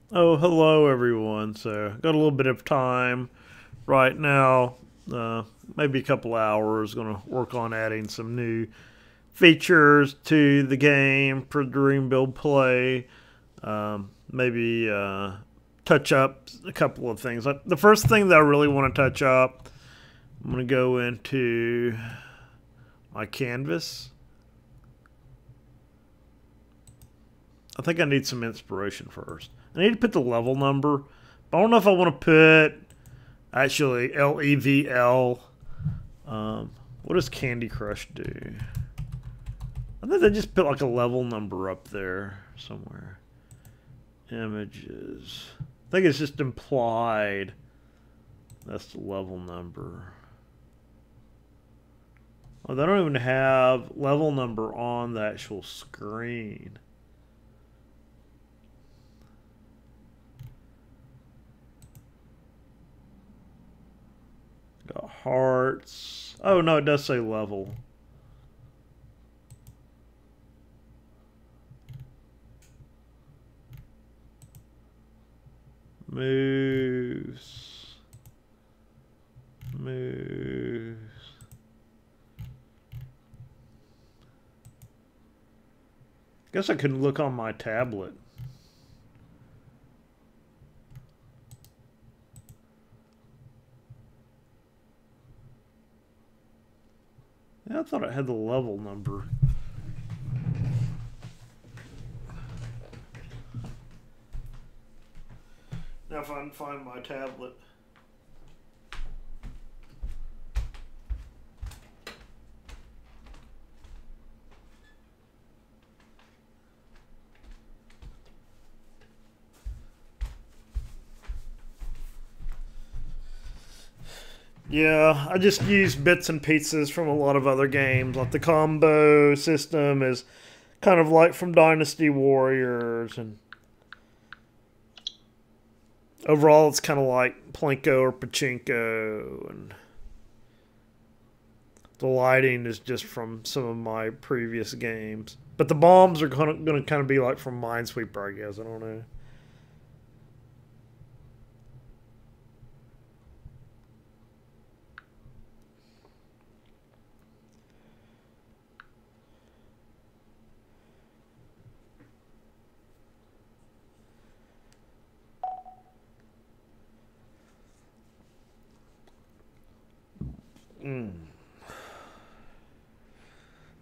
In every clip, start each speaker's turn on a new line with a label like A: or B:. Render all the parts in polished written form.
A: Oh, hello everyone. So, got a little bit of time right now, maybe a couple hours. Going to work on adding some new features to the game for Dream Build Play. Maybe touch up a couple of things. Like the first thing that I really want to touch up, I'm going to go into my canvas. I think I need some inspiration first. I need to put the level number. But I don't know if I want to put actually LEVL. What does Candy Crush do? I think they just put like a level number up there somewhere. Images. I think it's just implied. That's the level number. Oh, they don't even have level number on the actual screen. Got hearts. Oh, no, it does say level. Moves. Moves. Guess I could look on my tablet. Yeah, I thought it had the level number. Now if I can find my tablet. Yeah, I just use bits and pieces from a lot of other games. Like the combo system is kind of like from Dynasty Warriors, and overall it's kind of like Plinko or Pachinko, and the lighting is just from some of my previous games. But the bombs are going to kind of be like from Minesweeper, I guess. I don't know.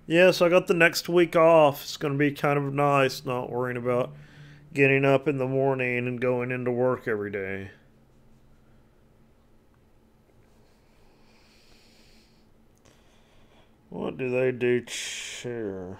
A: Yeah, so I got the next week off. It's going to be kind of nice not worrying about getting up in the morning and going into work every day. What do they do here?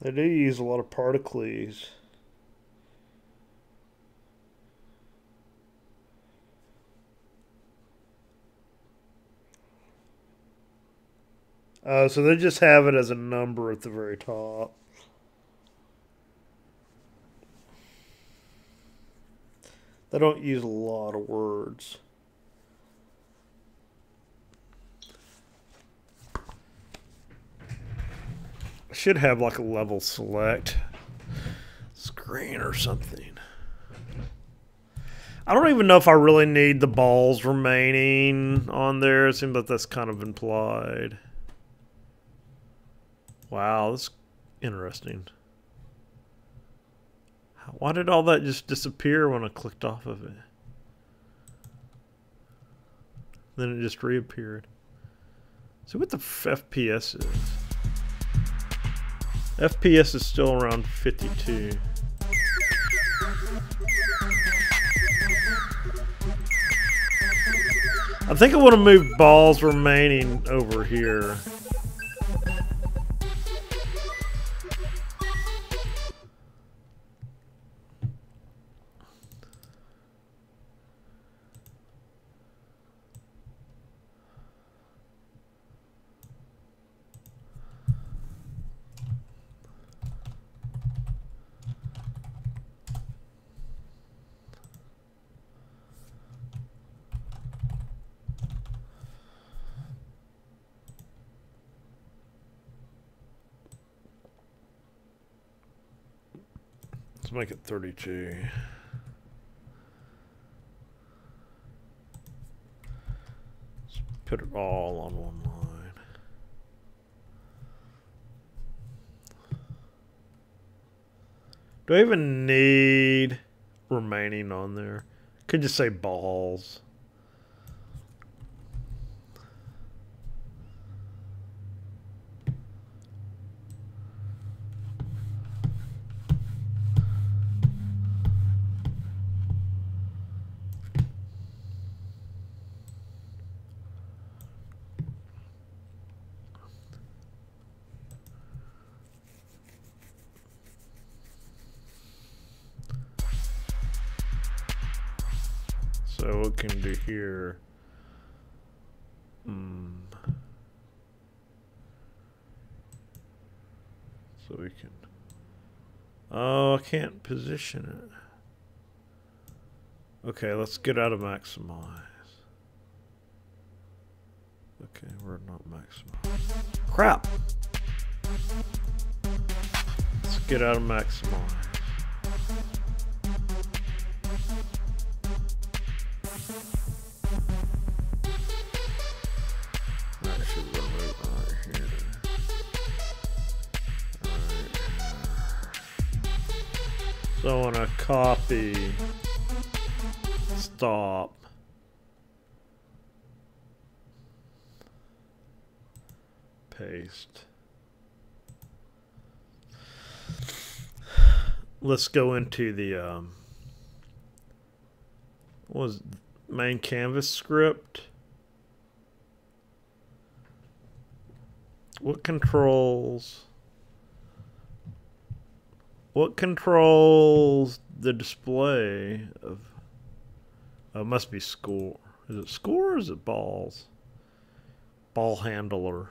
A: They do use a lot of particles. So they just have it as a number at the very top. They don't use a lot of words. I should have like a level select screen or something. I don't even know if I really need the balls remaining on there. It seems like that's kind of implied. Wow, that's interesting. Why did all that just disappear when I clicked off of it? Then it just reappeared. So what the FPS is? FPS is still around 52. I think I want to move balls remaining over here. Let's make it 32. Let's put it all on one line. Do I even need remaining on there? Could just say balls. So what can we do here? So we can. Oh, I can't position it. Okay, let's get out of maximize. Okay, we're not maximize. Crap! Let's get out of maximize. So I want to copy, stop, paste. Let's go into the what was main canvas script. What controls the display of, oh, it must be score. Is it score or is it balls? Ball handler.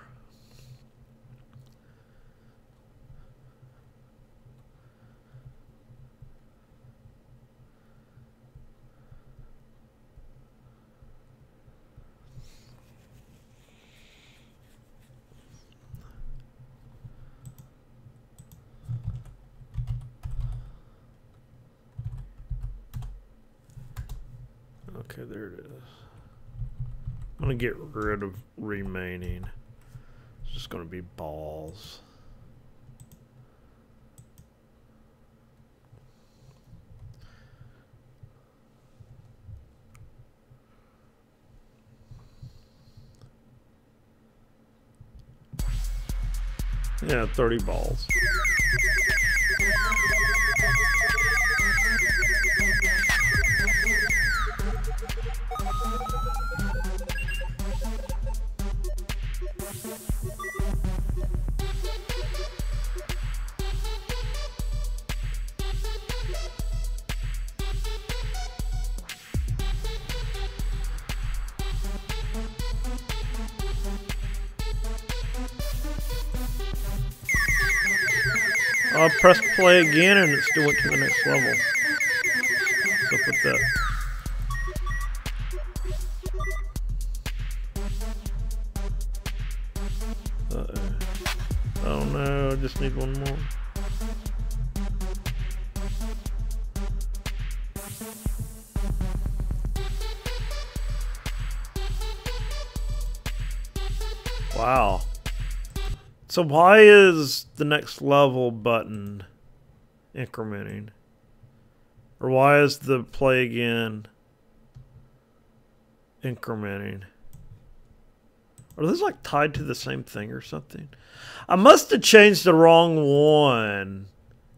A: Okay, there it is. I'm going to get rid of remaining. It's just going to be balls. Yeah, 30 balls. I'll press play again and it still went to the next level. What's up with that? Uh-oh. Oh no, I just need one more. Wow. So why is the next level button incrementing? Or why is the play again incrementing? Are those like tied to the same thing or something? I must have changed the wrong one.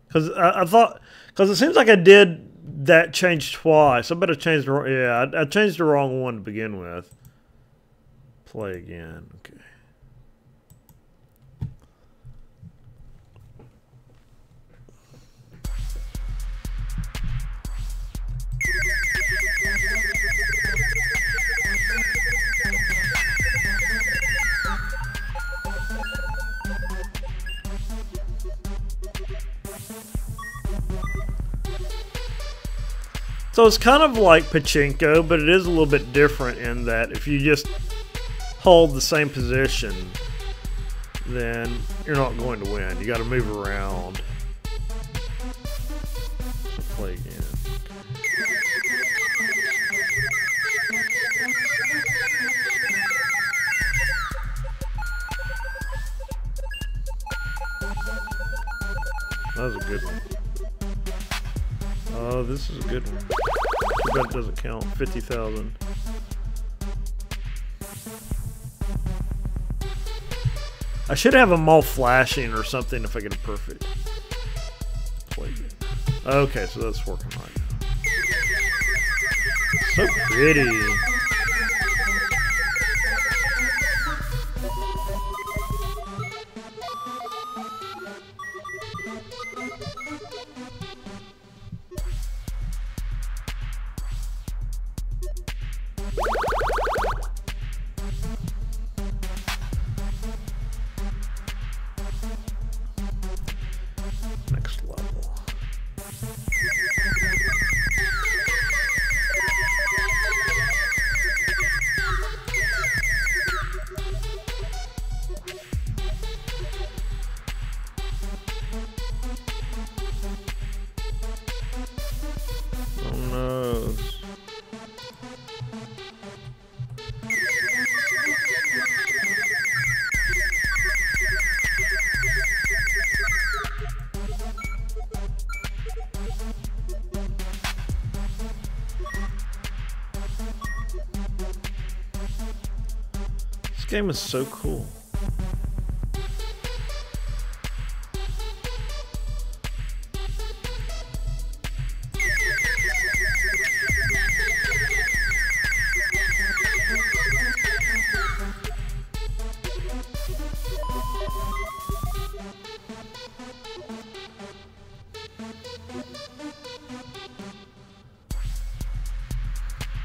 A: Because I thought, because it seems like I did that change twice. I better change the, yeah, I changed the wrong one to begin with. Play again, okay. So it's kind of like pachinko, but it is a little bit different in that if you just hold the same position, then you're not going to win. You got to move around. good one. Oh, this is a good one. Too bad it doesn't count. 50,000. I should have them all flashing or something if I get a perfect. Okay, so that's working right now. So pretty. Next level. Oh no. This game is so cool.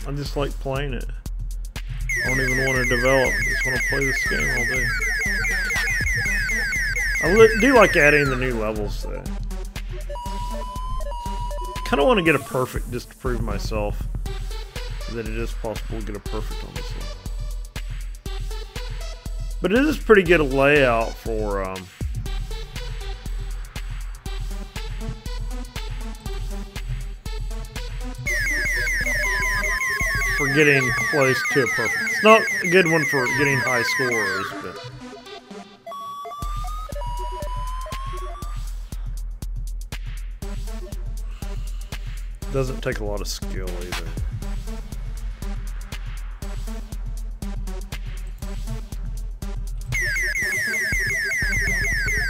A: I just like playing it. I don't even want to develop. I just want to play this game all day. I do like adding the new levels though. Kind of want to get a perfect just to prove myself that it is possible to get a perfect on this level. But it is pretty good layout for getting close to a perfect. It's not a good one for getting high scores, but it doesn't take a lot of skill either.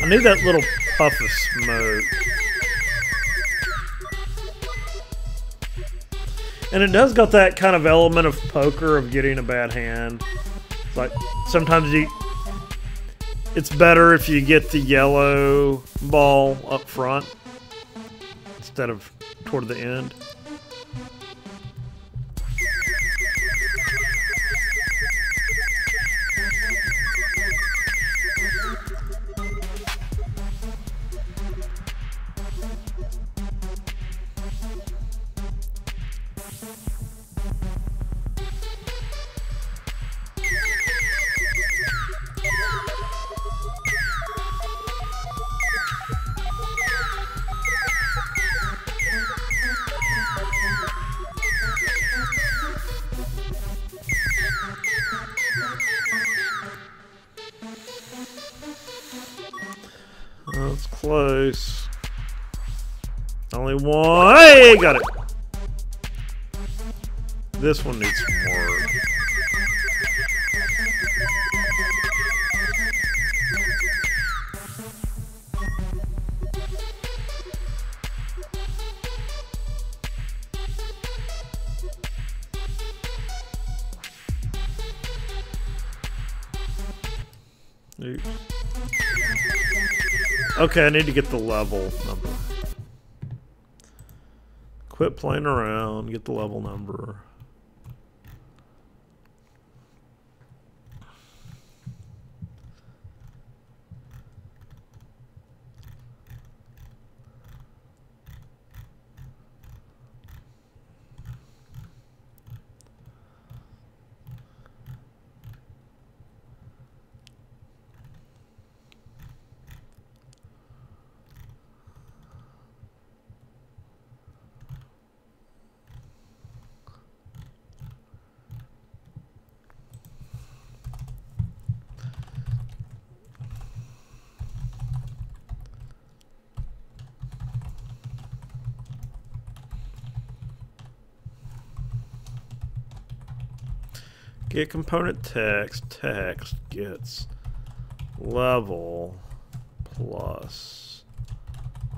A: I need that little puff of smoke. And it does got that kind of element of poker of getting a bad hand. It's like sometimes it's better if you get the yellow ball up front instead of toward the end. That's close. Only one. Hey, got it. This one needs some work. Oops. Okay, I need to get the level number. Quit playing around, get the level number. Get component text gets level plus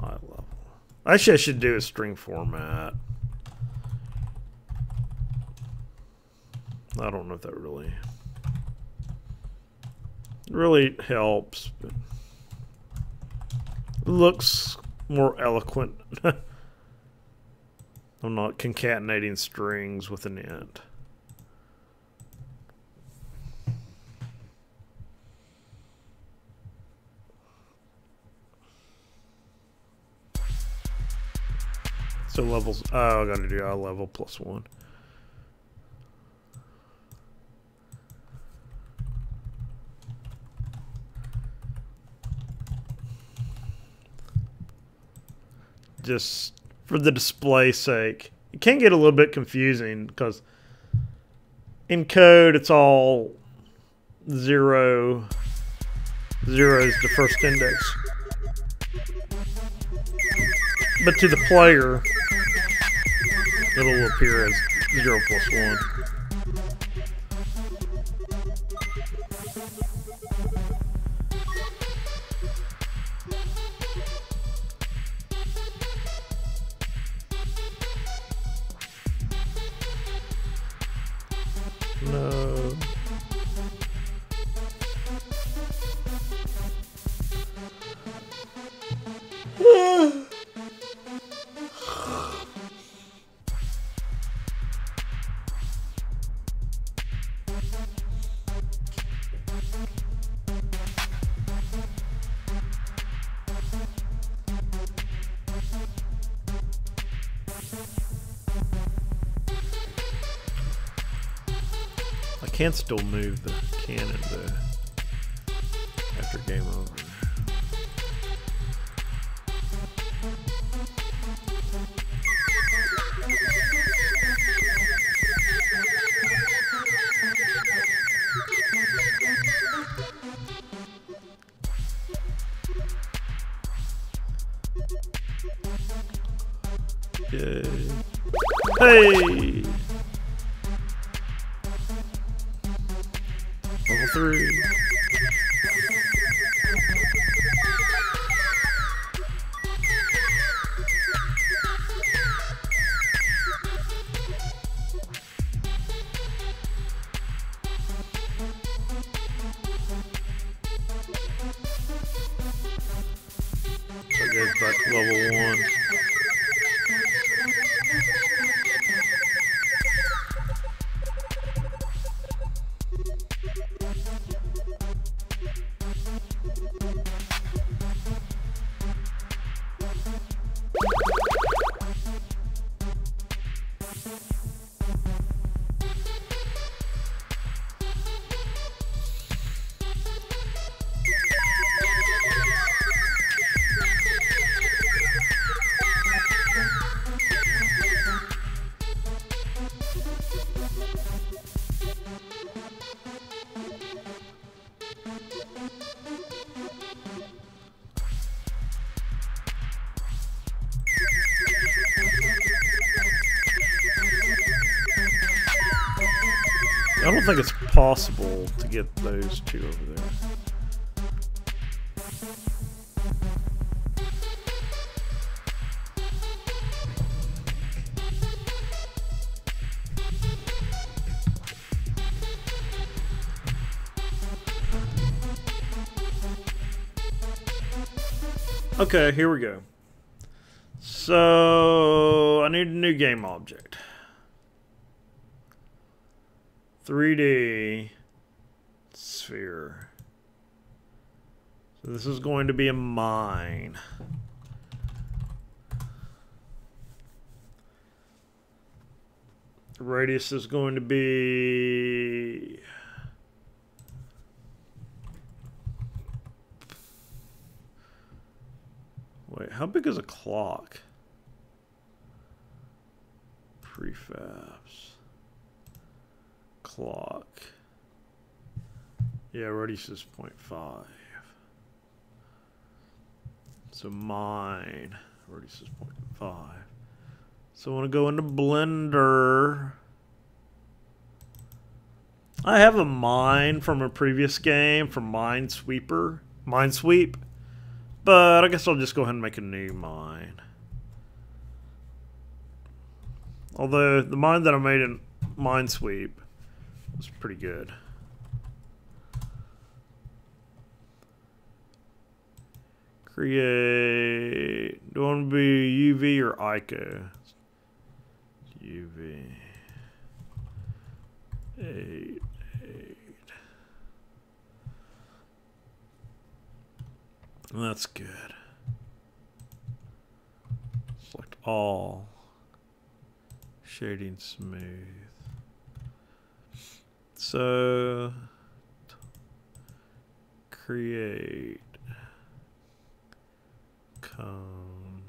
A: eye level. Actually, I should do a string format. I don't know if that really helps, but it looks more eloquent. I'm not concatenating strings with an int. So levels, oh, I gotta do eye level plus 1. Just for the display sake. It can get a little bit confusing because in code it's all 0. 0 is the first index. But to the player, it'll appear as 0 plus 1. No. I can still move the cannon though after game over. Yay. Hey! Level 3. So it goes back to level 1. I don't think it's possible to get those two over there. Okay, here we go. So I need a new game object. 3D sphere. So this is going to be a mine. The radius is going to be wait, how big is a clock? Prefabs. Clock. Yeah, radius is 0.5. So mine, radius is 0.5. So I want to go into Blender. I have a mine from a previous game from Minesweep, but I guess I'll just go ahead and make a new mine. Although the mine that I made in Minesweep was pretty good. Create. Do you want to be UV or ICO? UV. 8. That's good. Select all. Shading smooth. So create cone.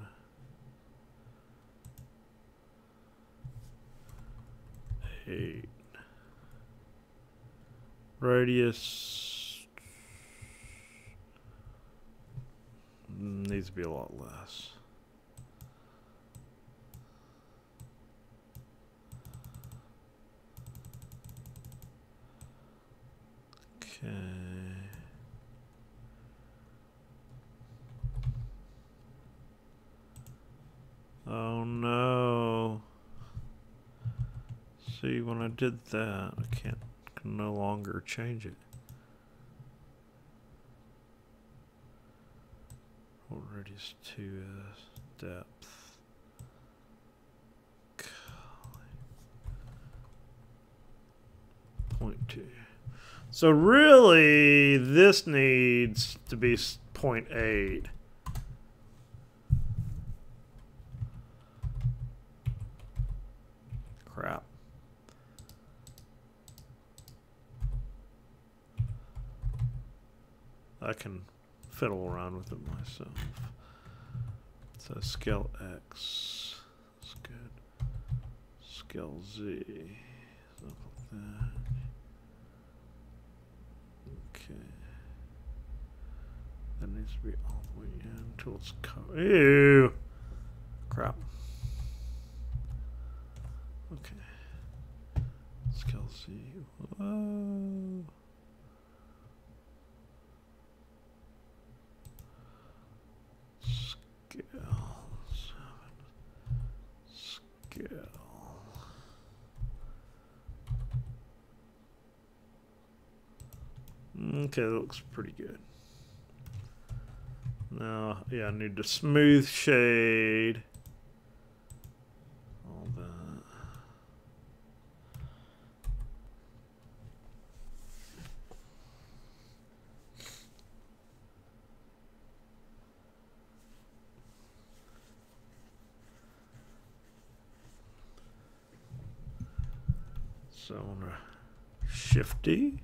A: Eight. Radius needs to be a lot less. Okay. Oh no. See, when I did that, I can no longer change it. Already is 2S depth. 0.2. So really, this needs to be 0.8. Crap. I can fiddle around with it myself. So scale X is good. Scale Z, stuff like that. Okay. That needs to be all the way in until it's covered. Ew! Crap. Okay. Scale Z. Whoa. Okay, that looks pretty good. Now, yeah, I need to smooth shade. All that. So I'm gonna shifty.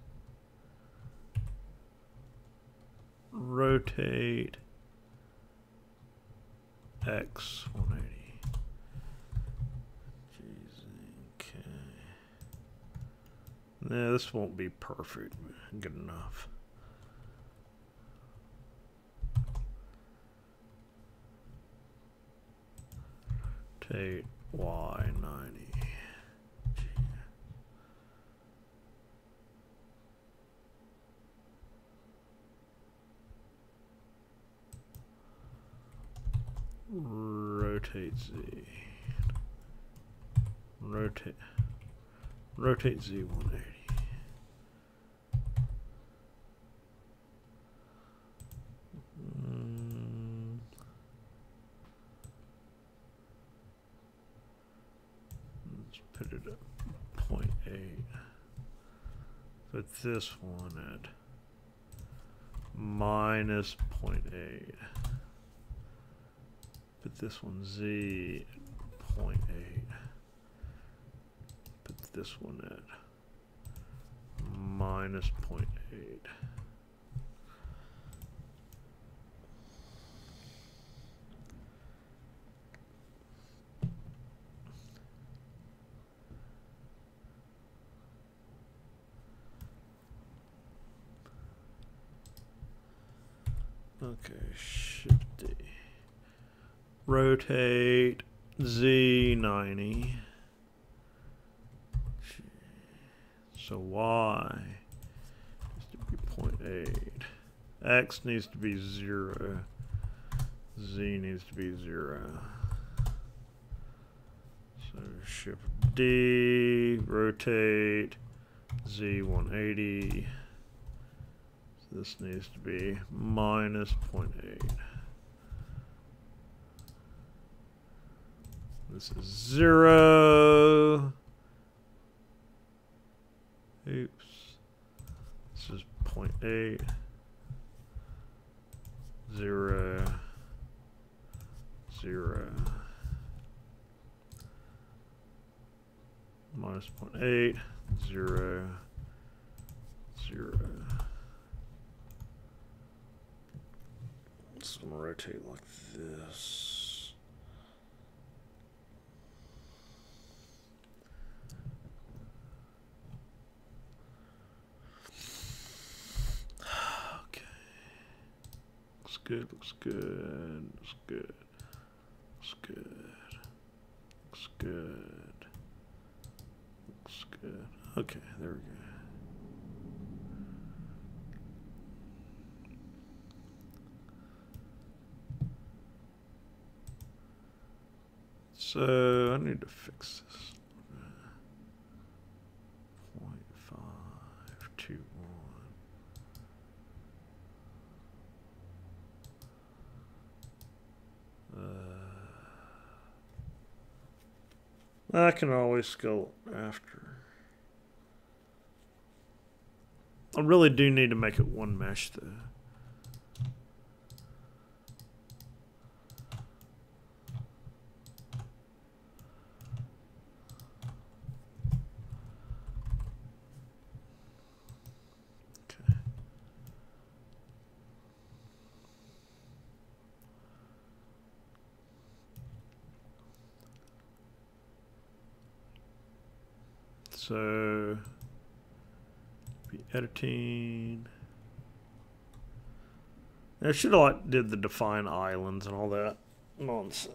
A: Rotate X 180. Jeez, okay. Nah, this won't be perfect. Good enough. Rotate Y 90. Rotate Z. Rotate Z 180. Let's put it at 0.8. Put this one at minus 0.8. Put this one Z at 0.8. Put this one at minus 0.8. Okay, shifty. Rotate Z 90. So y needs to be 0.8. X needs to be 0. Z needs to be 0. So shift D, rotate, Z 180. So this needs to be minus 0.8. This is 0. Oops. This is 0.8. 0. 0. Minus 0.8. 0. 0. It's going to rotate like this. Good, looks good, looks good, looks good, looks good, looks good. Okay, there we go. So I need to fix this. 0.521. I can always scale after. I really do need to make it one mesh though. Okay. So be editing. I should have like did the define islands and all that nonsense.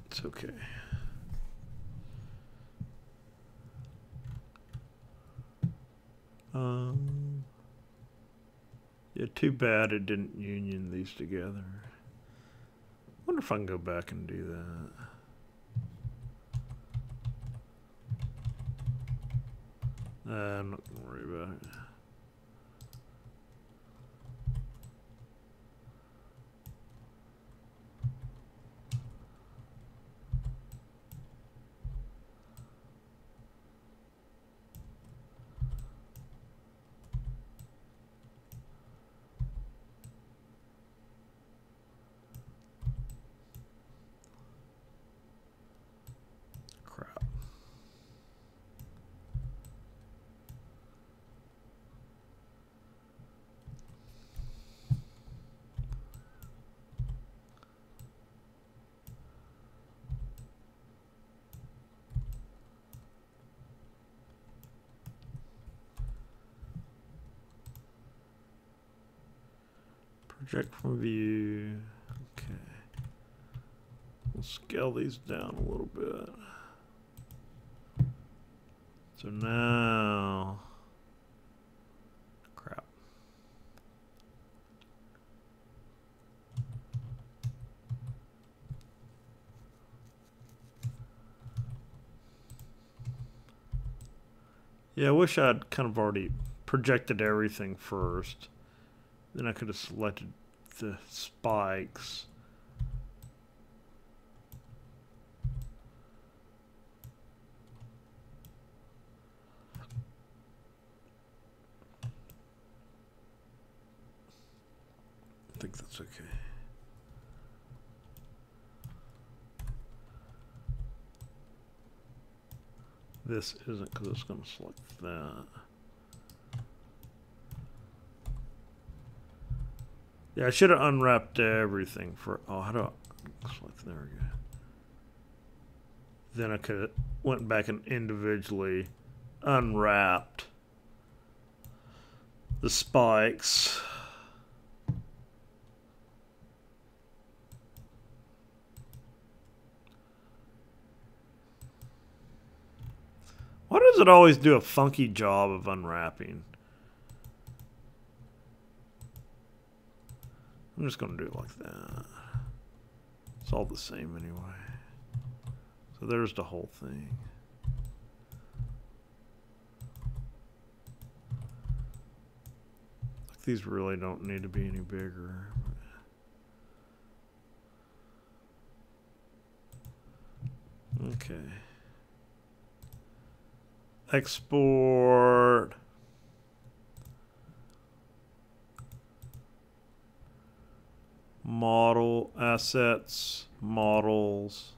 A: It's okay. Yeah, too bad it didn't union these together. Wonder if I can go back and do that. I'm not gonna worry about it. Project from view. Okay. We'll scale these down a little bit. So now, crap. Yeah, I wish I'd kind of already projected everything first. Then I could have selected the spikes. I think that's okay. This isn't because it's going to select that. Yeah, I should have unwrapped everything for. Oh, how do I select? There we go. Then I could have went back and individually unwrapped the spikes. Why does it always do a funky job of unwrapping? I'm just going to do it like that. It's all the same anyway. So there's the whole thing. Like these really don't need to be any bigger. Okay. Export. Model, assets, models,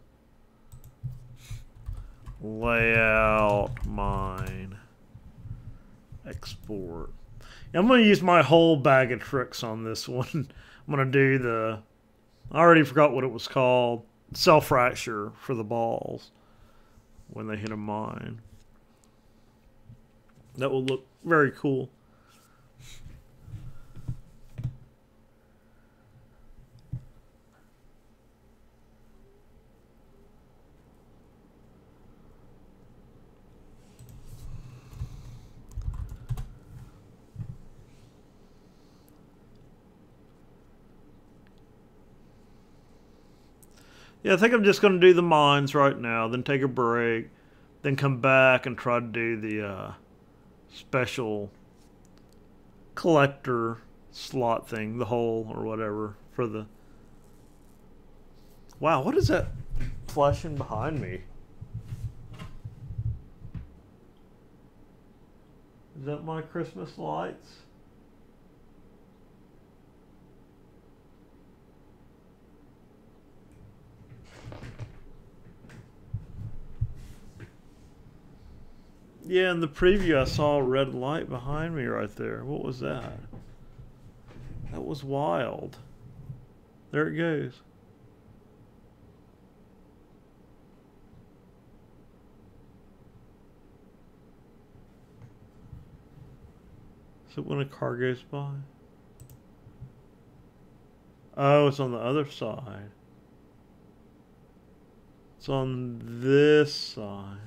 A: layout, mine, export. I'm going to use my whole bag of tricks on this one. I'm going to do the, I already forgot what it was called, cell fracture for the balls when they hit a mine. That will look very cool. Yeah, I think I'm just going to do the mines right now, then take a break, then come back and try to do the special collector slot thing, the hole or whatever for the... Wow, what is that flashing behind me? Is that my Christmas lights? Yeah, in the preview I saw a red light behind me right there. What was that? That was wild. There it goes. Is it when a car goes by? Oh, it's on the other side. It's on this side.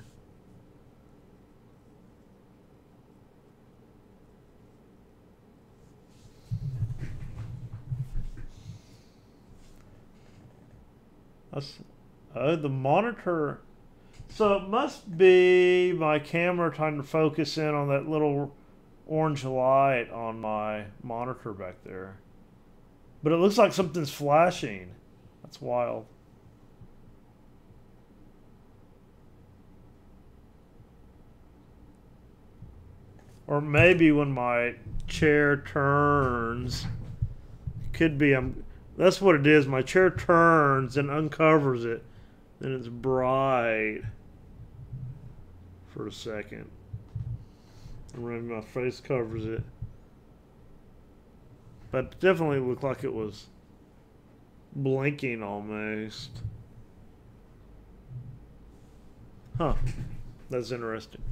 A: Oh, the monitor. So it must be my camera trying to focus in on that little orange light on my monitor back there. But it looks like something's flashing. That's wild. Or maybe when my chair turns, it could be that's what it is. My chair turns and uncovers it. Then it's bright for a second. And then my face covers it. But it definitely looked like it was blinking almost. Huh. That's interesting.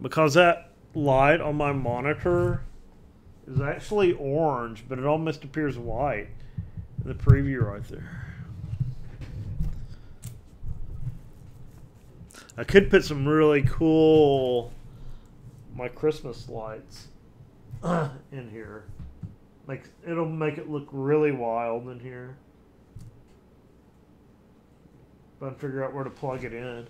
A: Because that light on my monitor is actually orange, but it almost appears white in the preview right there. I could put some really cool my Christmas lights in here. It'll make it look really wild in here. But figure out where to plug it in.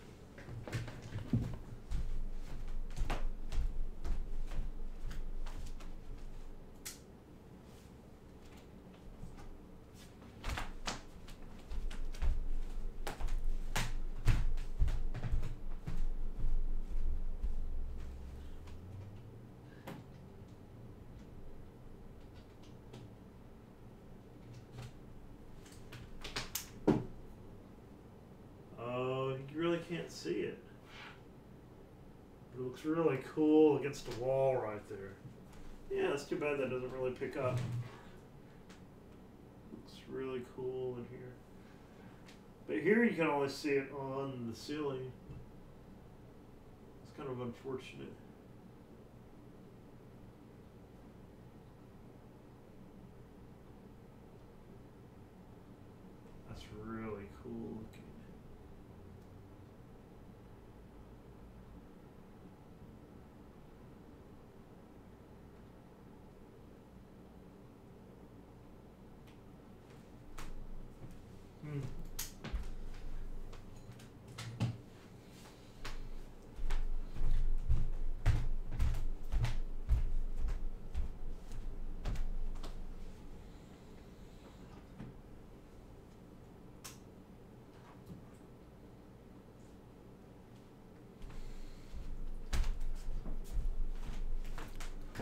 A: Can't see it. It looks really cool against the wall right there. Yeah, it's too bad that doesn't really pick up. Looks really cool in here. But here you can only see it on the ceiling. It's kind of unfortunate. That's really cool looking.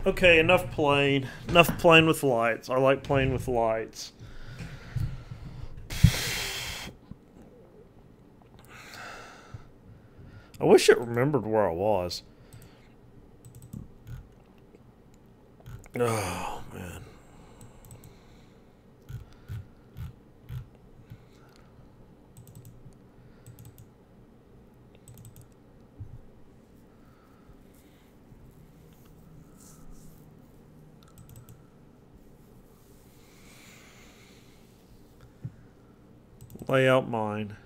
A: Okay, enough playing. Enough playing with lights. I like playing with lights. I wish it remembered where I was. Oh, man. Lay out mine.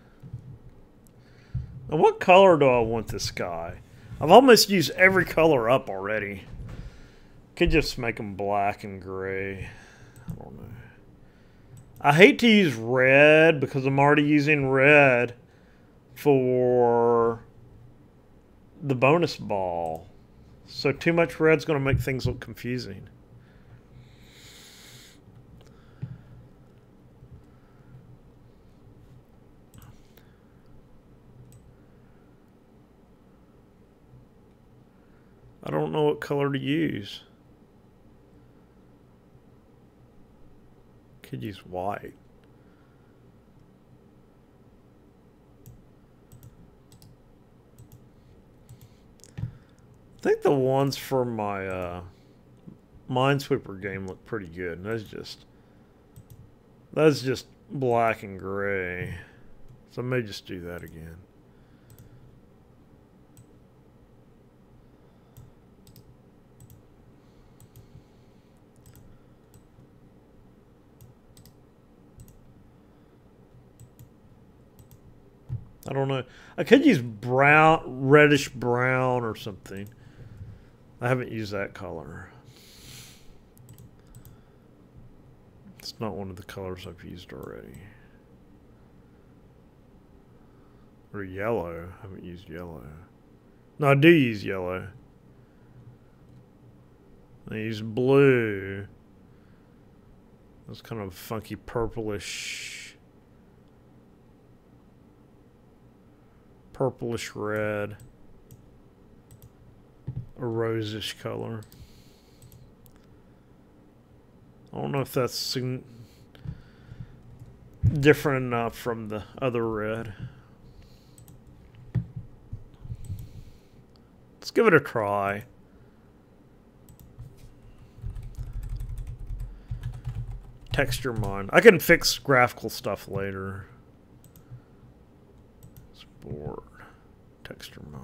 A: Now, what color do I want this guy? I've almost used every color up already. Could just make them black and gray. I don't know. I hate to use red because I'm already using red for the bonus ball. So too much red's going to make things look confusing. I don't know what color to use. Could use white. I think the ones for my Minesweeper game look pretty good. That's just black and gray. So I may just do that again. I don't know. I could use brown, reddish brown or something. I haven't used that color. It's not one of the colors I've used already. Or yellow. I haven't used yellow. No, I do use yellow. I use blue. That's kind of funky purplish red. A rosish color. I don't know if that's different enough from the other red. Let's give it a try. Texture mine. I can fix graphical stuff later. Sport. Texture mine.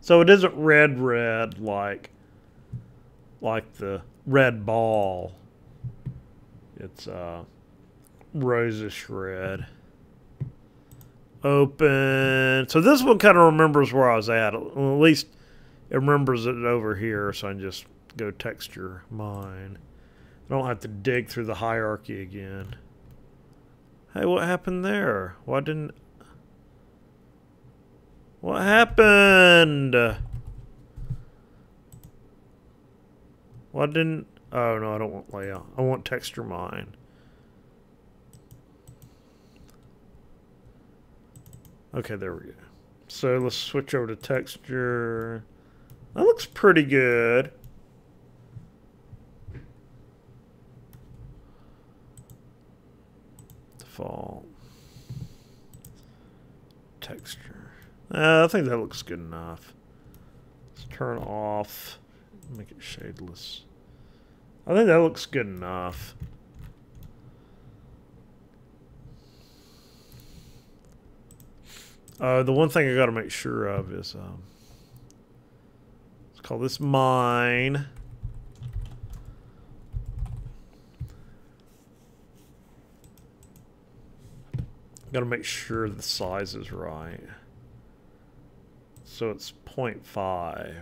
A: So it isn't red like the red ball. It's rosish red. Open. So this one kind of remembers where I was at. Well, at least it remembers it over here, so I can just go texture mine. I don't have to dig through the hierarchy again. Hey, what happened there? What happened? Oh no, I don't want layout. I want texture mine. Okay, there we go. So let's switch over to texture. That looks pretty good. Default. Texture. I think that looks good enough. Let's turn off. Make it shadeless. I think that looks good enough. The one thing I got to make sure of is let's call this mine. Got to make sure the size is right. So it's 0.5.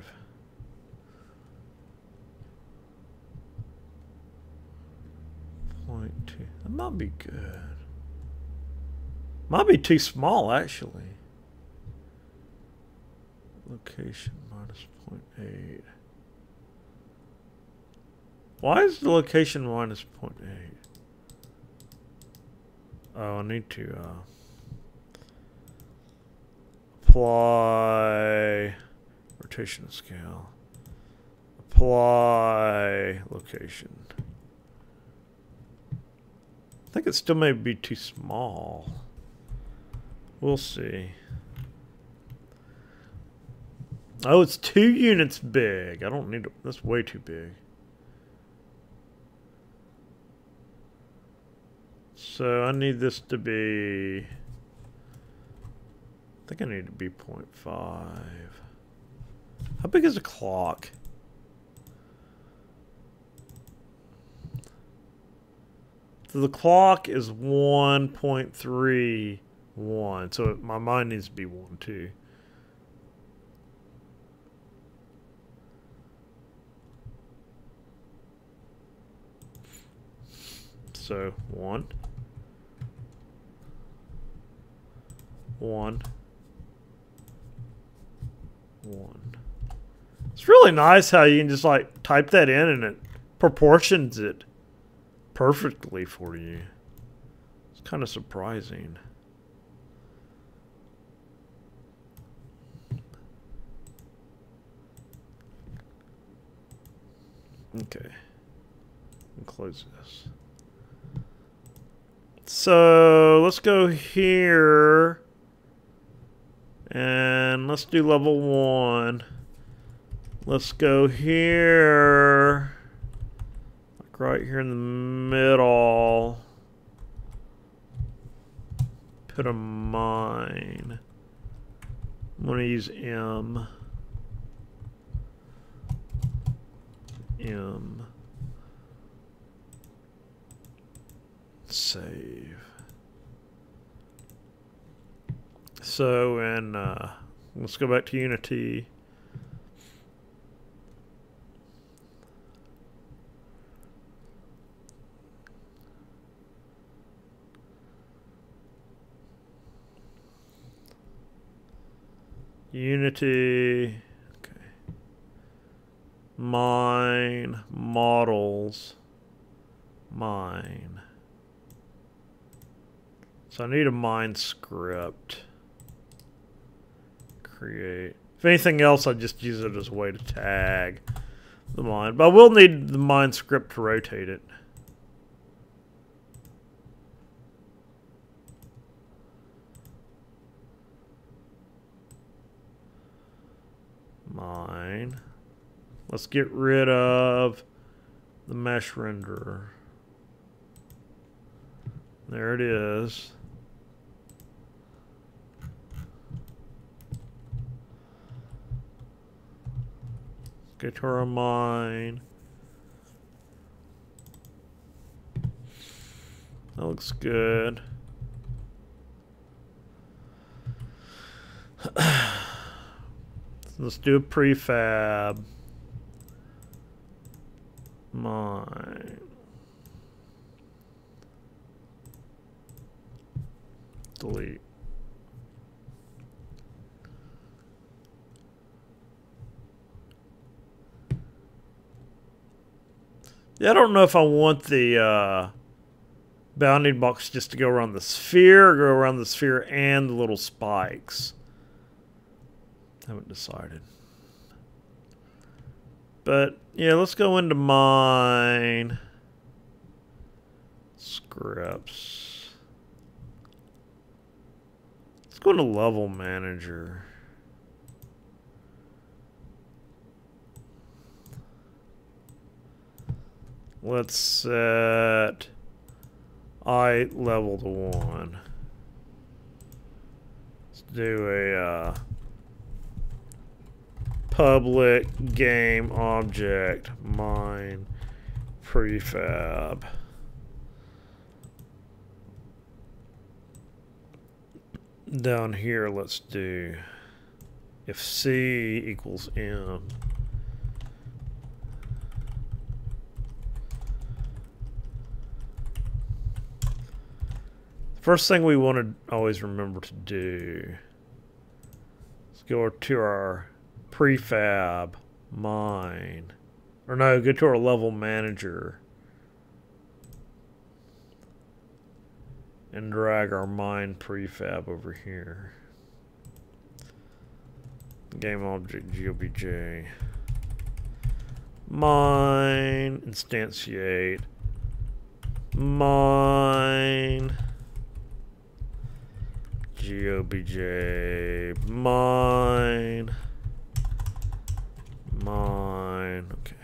A: 0.2. That might be good. Might be too small, actually. Location minus 0.8. Why is the location minus 0.8? Oh, I need to apply rotation scale. Apply location. I think it still may be too small. We'll see. Oh, it's 2 units big. I don't need it. That's way too big. So I need this to be... I think I need to be 0.5. How big is a clock? So the clock is 1.31. So my mine needs to be 1 too. So 1. 1. 1. It's really nice how you can just like type that in and it proportions it perfectly for you. It's kind of surprising. Okay. And close this. So let's go here and let's do level 1. Let's go here, like right here in the middle. Put a mine. I'm going to use M. M. Save. So, and let's go back to Unity. Unity. Okay. Mine. Models. Mine. So I need a mine script. Create. If anything else, I just use it as a way to tag the mine. But I will need the mine script to rotate it. Mine. Let's get rid of the mesh renderer. There it is. Get to our mine. That looks good. Let's do a prefab. Mine. Delete. Yeah, I don't know if I want the bounding box just to go around the sphere or go around the sphere and the little spikes. Haven't decided. But yeah, let's go into mine scripts. Let's go into level manager. Let's set I level to 1. Let's do a public game object mine prefab. Down here, let's do if C equals M. First thing we want to always remember to do is go to our prefab mine. Or no, go to our level manager and drag our mine prefab over here. Game object GOBJ. Mine, instantiate. Mine. GOBJ. Mine. Mine. Okay.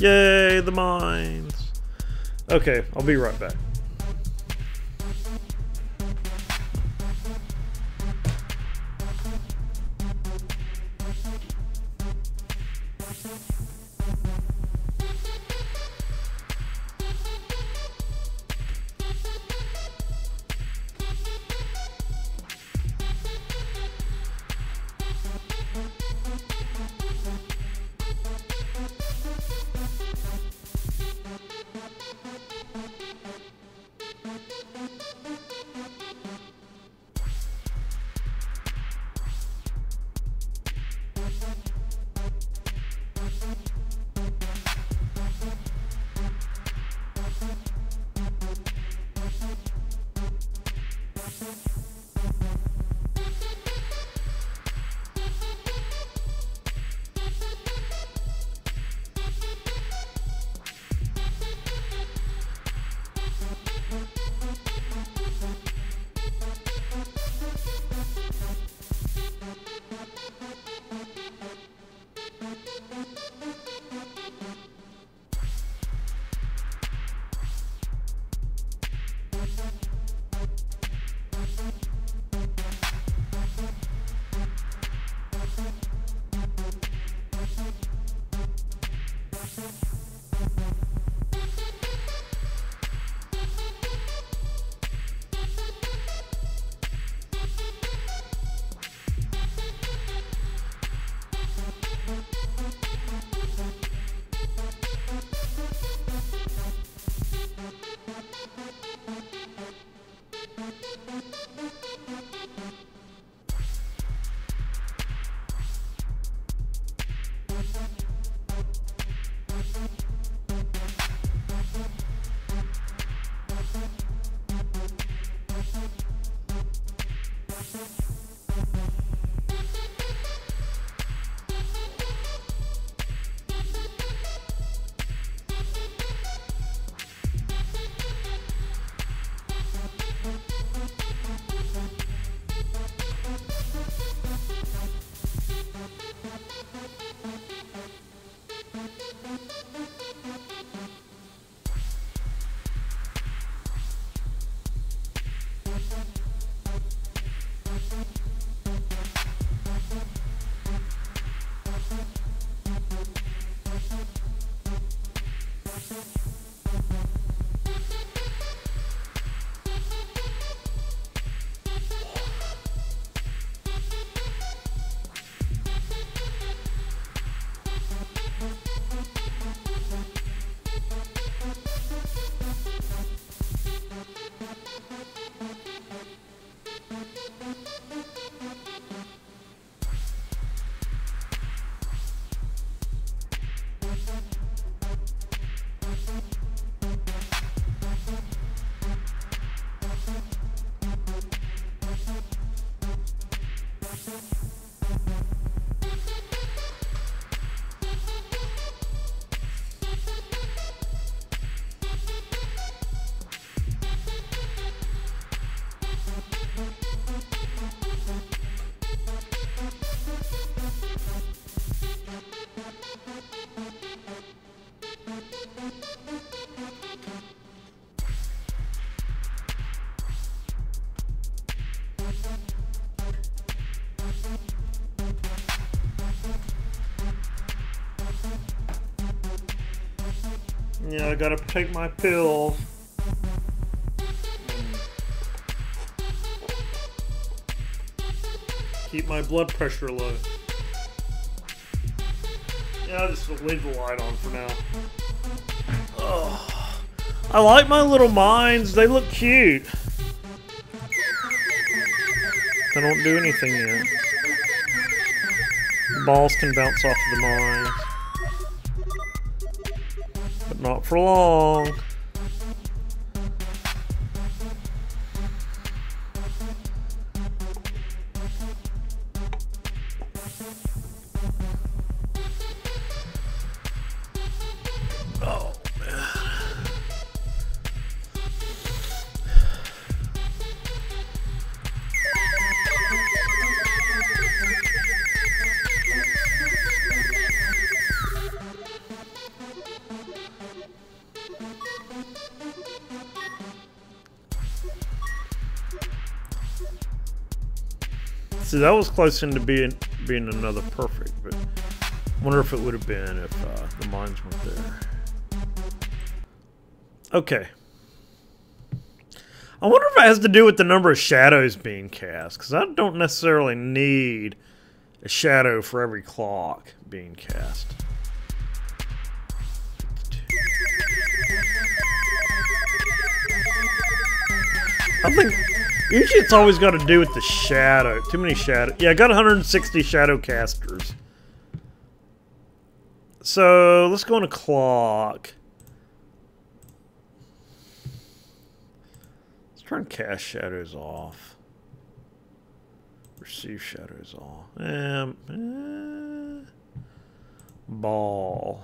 A: Yay, the mines. Okay, I'll be right back. Yeah, I gotta take my pills. Keep my blood pressure low. Yeah, I'll just leave the light on for now. Oh, I like my little mines. They look cute. I don't do anything yet. The balls can bounce off of the mines. But not for long. Oh, man. See, that was close into being another perfect, but I wonder if it would have been if the mines weren't there. Okay. I wonder if it has to do with the number of shadows being cast, because I don't necessarily need a shadow for every clock being cast. I think usually it's always got to do with the shadow. Too many shadow. Yeah, I got 160 shadow casters. So let's go on a clock. Let's turn cast shadows off. Receive shadows off. Ball.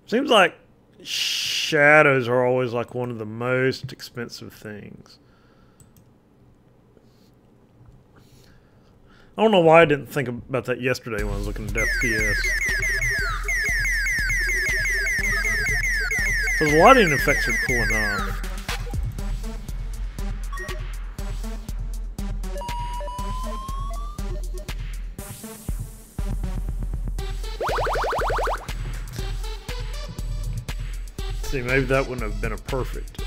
A: Seems like shadows are always like one of the most expensive things. I don't know why I didn't think about that yesterday when I was looking at FPS. Those lighting effects are cool enough. See, maybe that wouldn't have been a perfect.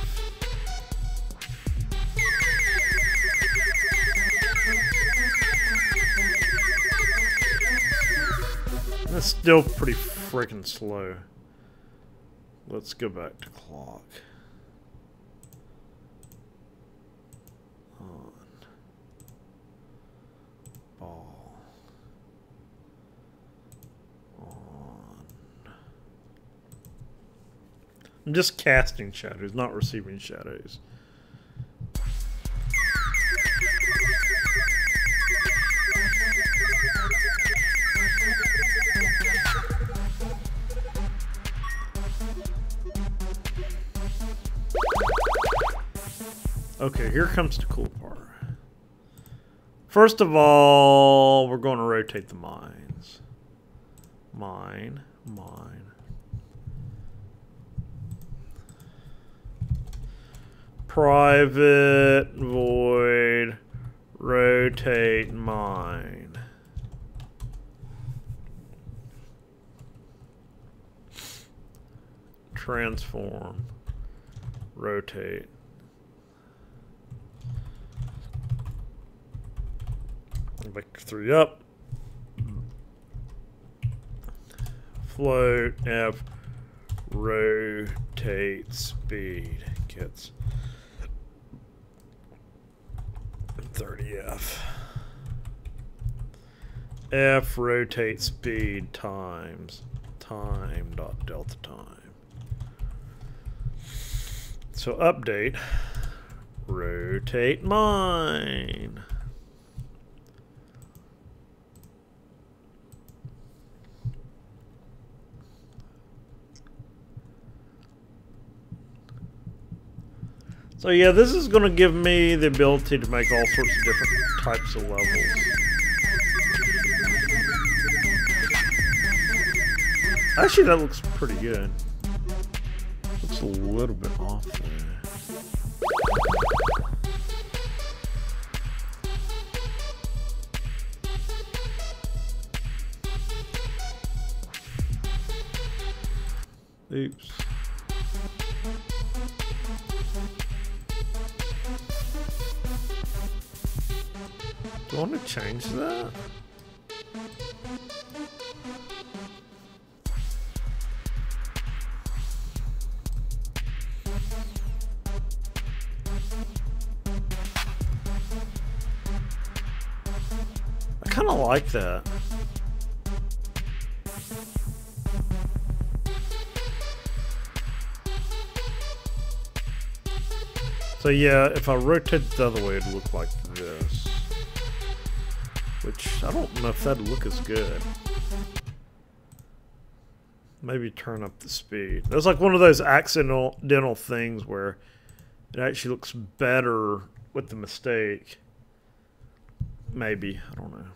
A: That's still pretty freaking slow. Let's go back to clock. On. Ball. On. I'm just casting shadows, not receiving shadows. Okay, here comes the cool part. First of all, we're going to rotate the mines. Mine. Private, void, rotate, mine. Transform, rotate. Vector 3 up. Float, F, rotate, speed. Gets 30F. F, rotate, speed, times. Time dot delta time. So update. Rotate mine. So yeah, this is going to give me the ability to make all sorts of different types of levels. Actually, that looks pretty good. Looks a little bit off there. Oops. Do I want to change that? I kind of like that. So yeah, if I rotate it the other way, it'd look like this. Which, I don't know if that'd look as good. Maybe turn up the speed. That's like one of those accidental things where it actually looks better with the mistake. Maybe, I don't know.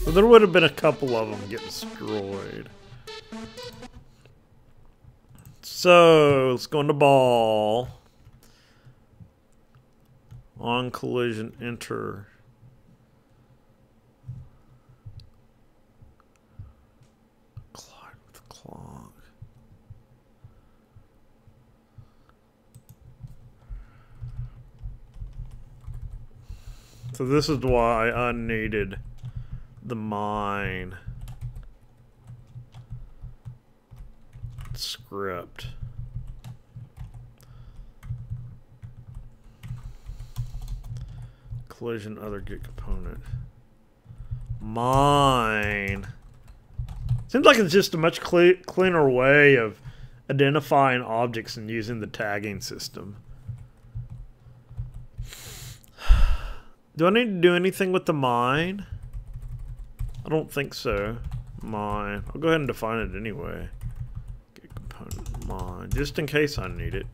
A: So there would have been a couple of them get destroyed. So let's go into ball. On collision, enter. Collide with the clock. So this is why I needed the mine script. Collision, other get component. Mine. Seems like it's just a much cleaner way of identifying objects and using the tagging system. Do I need to do anything with the mine? I don't think so. Mine. I'll go ahead and define it anyway. Get component mine, just in case I need it.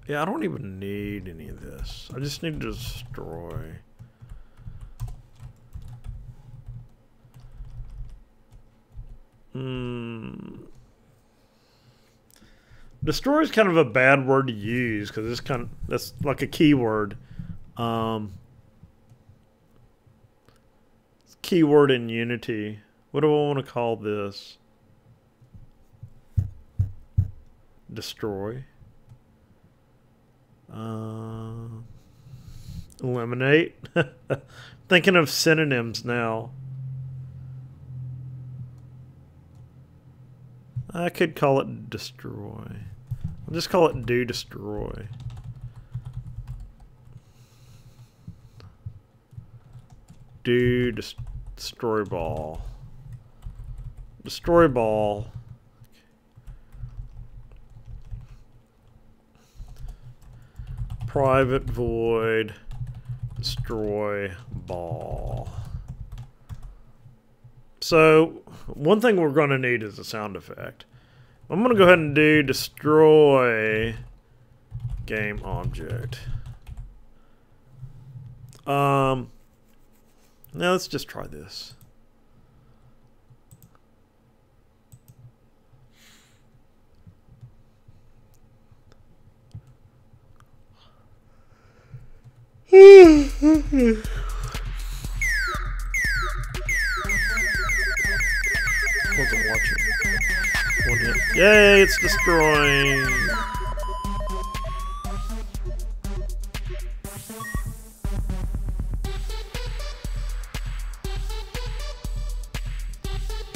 A: Yeah, I don't even need any of this. I just need to destroy. Destroy is kind of a bad word to use because it's that's like a keyword. Keyword in Unity. What do I want to call this? Destroy. Eliminate. Thinking of synonyms now. I could call it destroy. I'll just call it do destroy. Do destroy ball. Destroy ball. Private void. Destroy ball. So, one thing we're going to need is a sound effect. I'm going to go ahead and do destroy game object. Now let's just try this. Wasn't watching. Yay, it's destroying.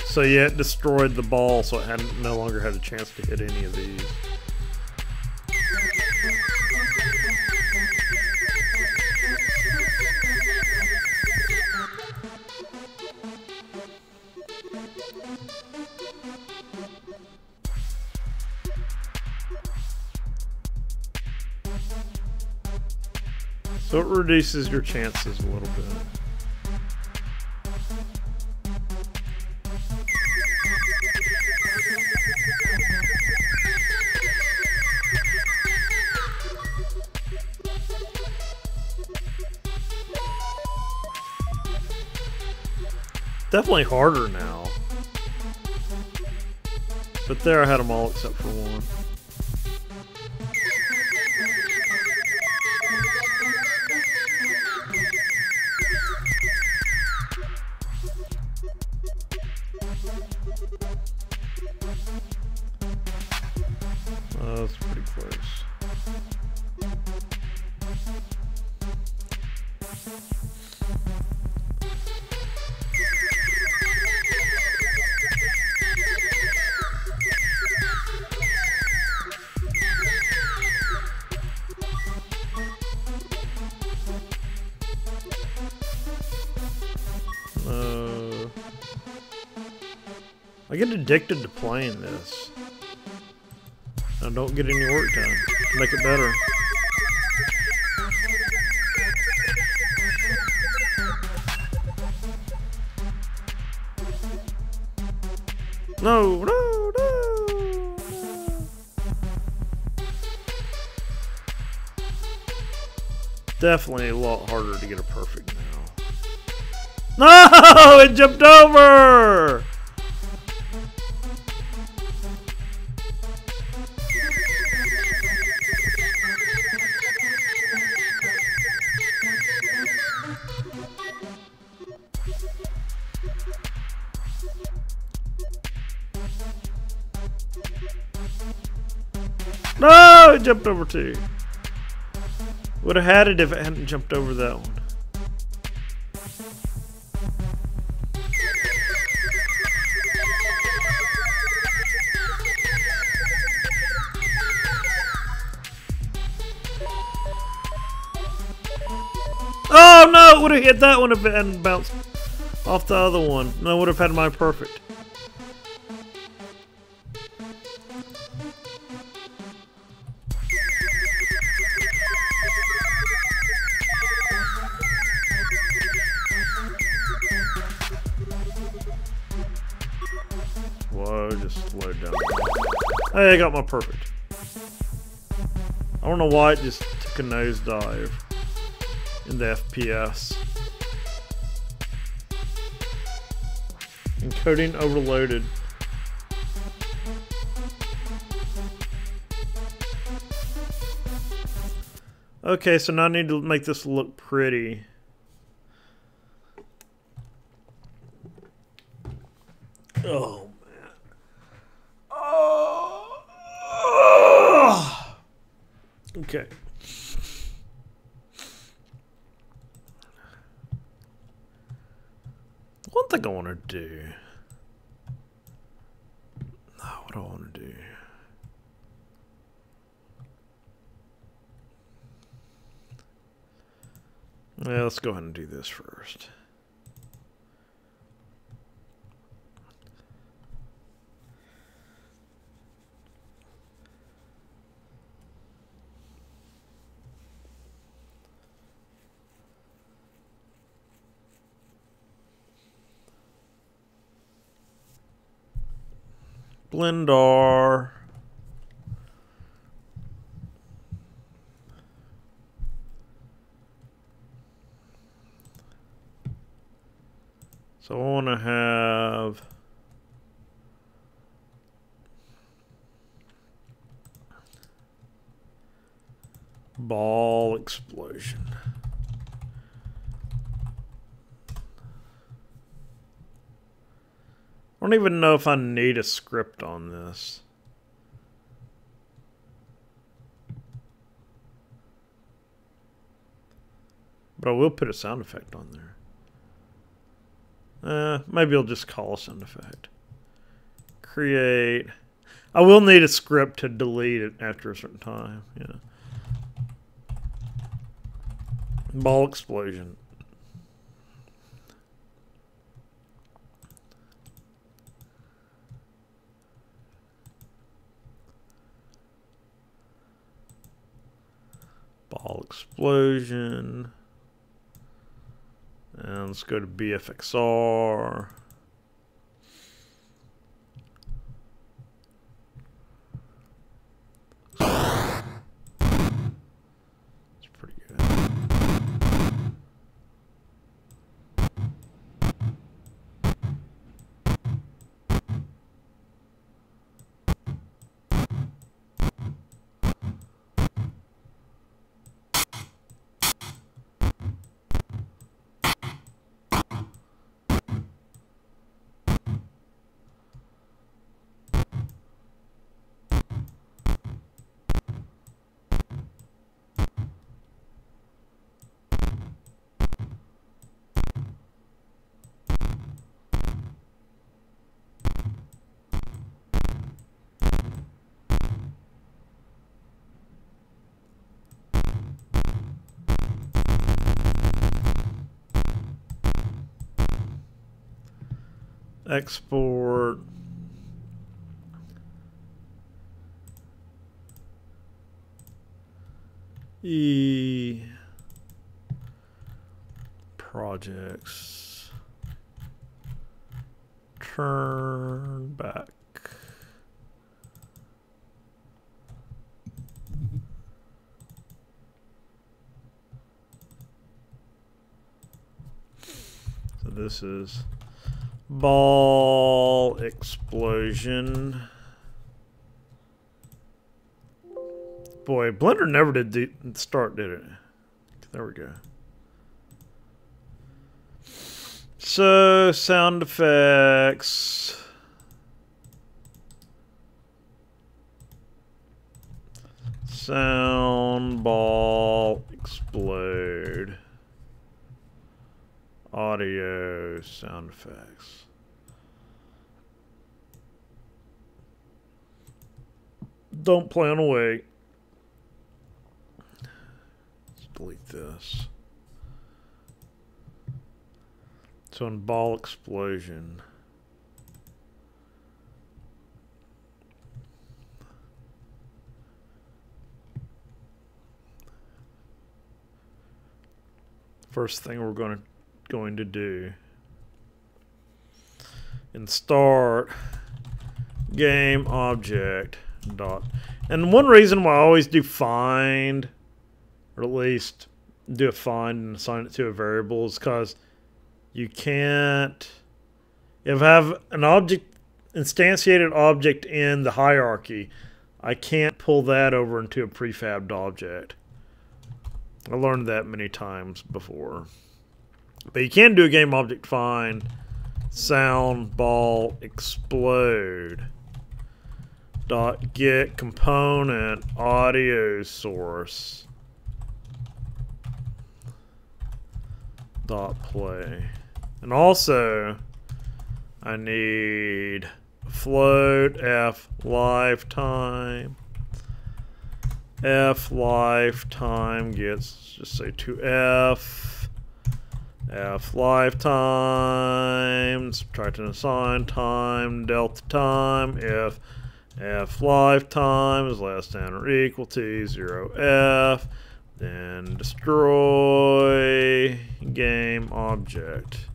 A: So yeah, it destroyed the ball, so it no longer had a chance to hit any of these. So it reduces your chances a little bit. Definitely harder now. But there I had them all except for one. That's pretty close. I get addicted to playing this. I don't get any work done to make it better. No, no, no, no. Definitely a lot harder to get a perfect now. No, it jumped over! No, it jumped over two. Would have had it if it hadn't jumped over that one. Oh no, it would have hit that one if it hadn't bounced off the other one. And I would have had my perfect. Whoa, just slowed down. Hey, I got my perfect. I don't know why it just took a nosedive in the FPS. Encoding overloaded. Okay, so now I need to make this look pretty. Oh, man. Oh. Okay. One thing I want to do. Oh, what do I want to do? Yeah, let's go ahead and do this first. Blendar. So I want to have ball explosion. I don't even know if I need a script on this. But I will put a sound effect on there. Maybe I'll just call a sound effect. Create. I will need a script to delete it after a certain time. Yeah. Ball explosion. Ball explosion. And let's go to BFXR. It's pretty good. Export. Projects. Turn back. So this is ball explosion. Boy, Blender never did start, did it? There we go. So, sound effects. Sound ball explode. Audio sound effects. Don't plan away. Let's delete this. So in ball explosion. First thing we're going to do in start game object dot, and one reason why I always do find, or at least do a find and assign it to a variable, is because you can't, if I have an object, instantiated object in the hierarchy, I can't pull that over into a prefabbed object. I learned that many times before. But you can do a game object find sound ball explode dot get component audio source dot play. And also I need float f lifetime. F lifetime gets, just say to f lifetime, subtract and assign time, delta time, if f lifetime is less than or equal to 0f, then destroy game object.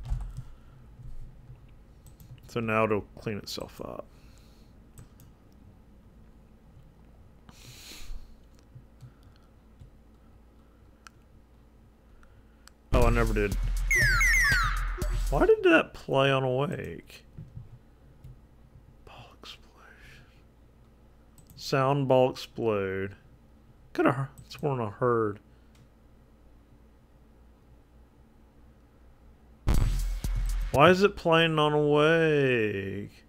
A: So now it'll clean itself up. Oh, I never did. Why did that play on awake? Ball explosion. Sound ball explode. Could have sworn I heard. Why is it playing on awake?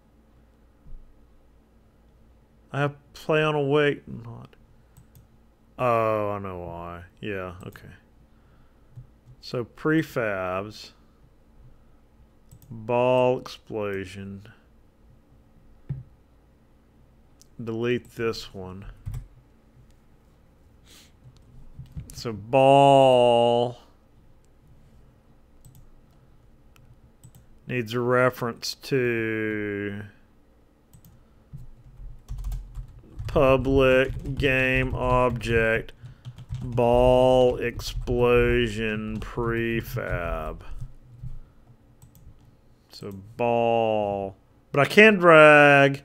A: I have play on awake, not. Oh, I know why. Yeah, okay. So prefabs, ball explosion. Delete this one. So ball needs a reference to public game object ball explosion prefab. So ball, but I can drag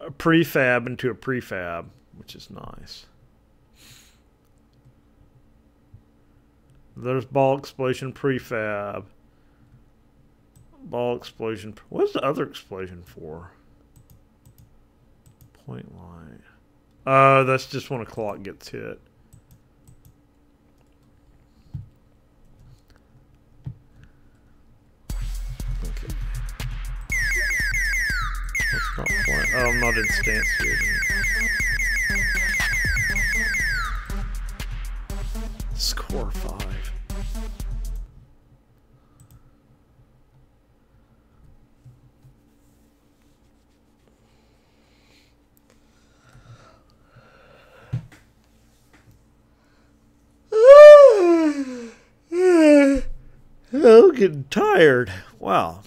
A: a prefab into a prefab, which is nice. There's ball explosion prefab. Ball explosion. What's the other explosion for? Point light. Oh, that's just when a clock gets hit. Okay. That's not point. Oh, I'm not instantiating. Score 5. I'm getting tired. Wow.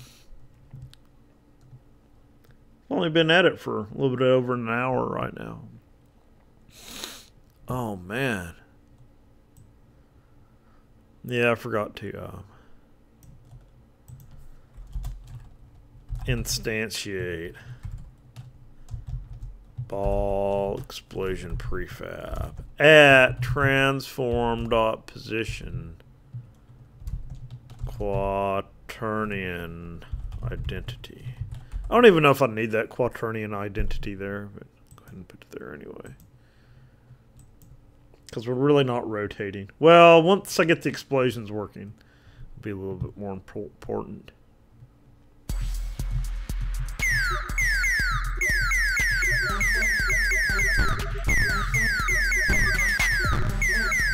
A: I've only been at it for a little bit over an hour right now. Oh, man. Yeah, I forgot to instantiate ball explosion prefab at transform.position quaternion identity. I don't even know if I need that quaternion identity there, but go ahead and put it there anyway. Because we're really not rotating. Well, once I get the explosions working, it'll be a little bit more important.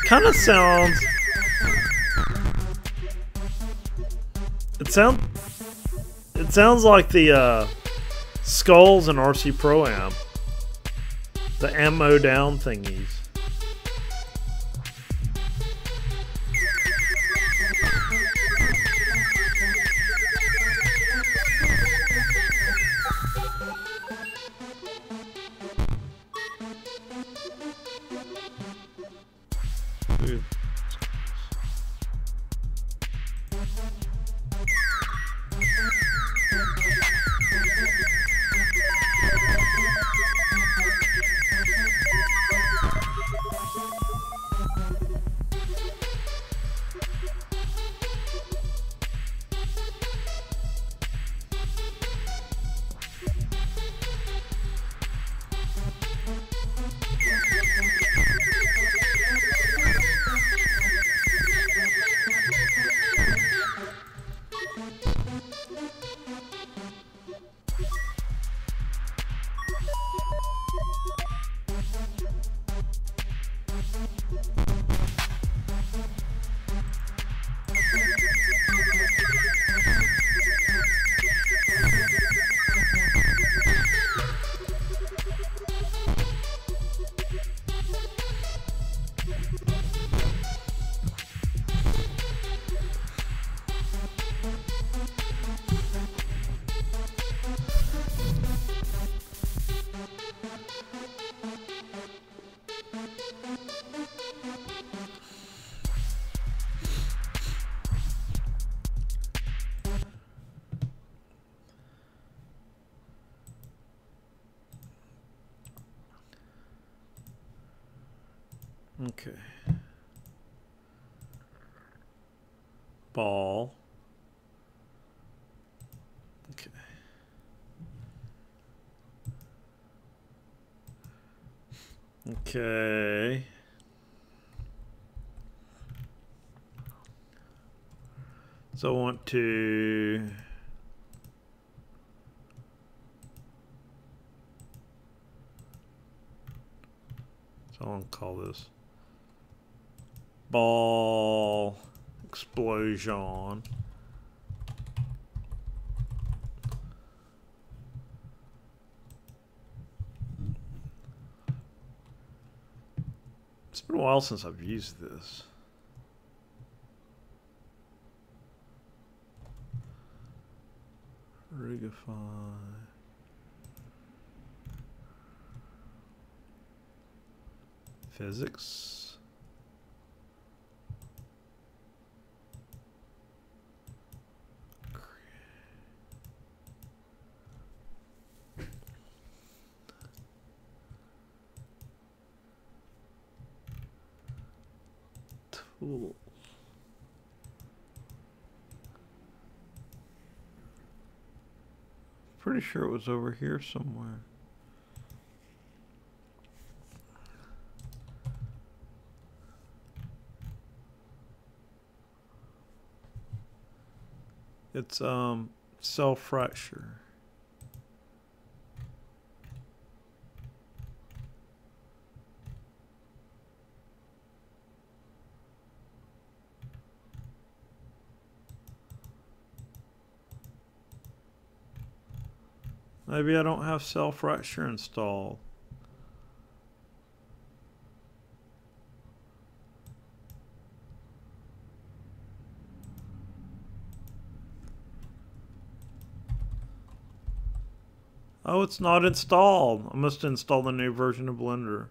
A: Kind of sounds... It sounds like the skulls in RC Pro-Am. The ammo down thingies. Dude. Okay. Ball. Okay. Okay. So I want to so I'll call this ball explosion. It's been a while since I've used this. Rigify. Physics. Tool. Pretty sure it was over here somewhere. It's cell fracture. Maybe I don't have cell fracture installed. Oh, it's not installed. I must install the new version of Blender.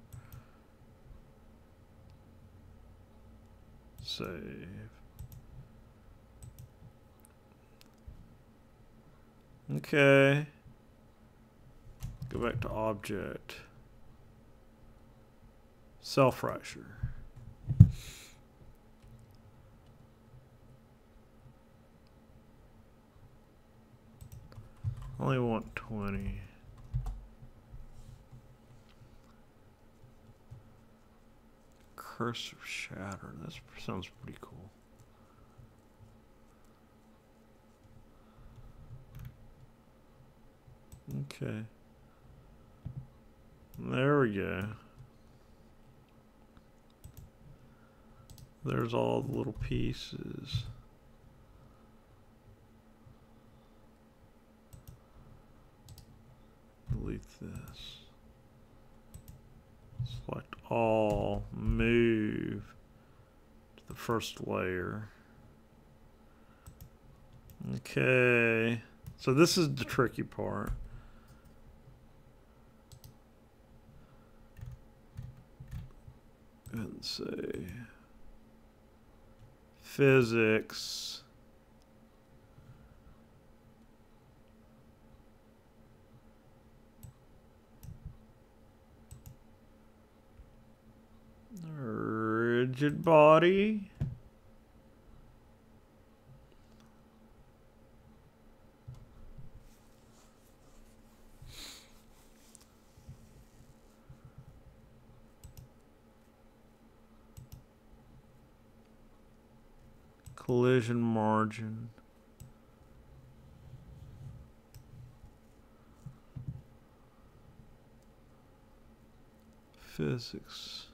A: Save. Okay. Go back to object. Cell fracture. Only want 20. Cursor shatter. That sounds pretty cool. Okay. There we go. There's all the little pieces. Delete this. Select all, move to the first layer. Okay. So this is the tricky part. And say physics. Rigid body. Collision margin. Physics.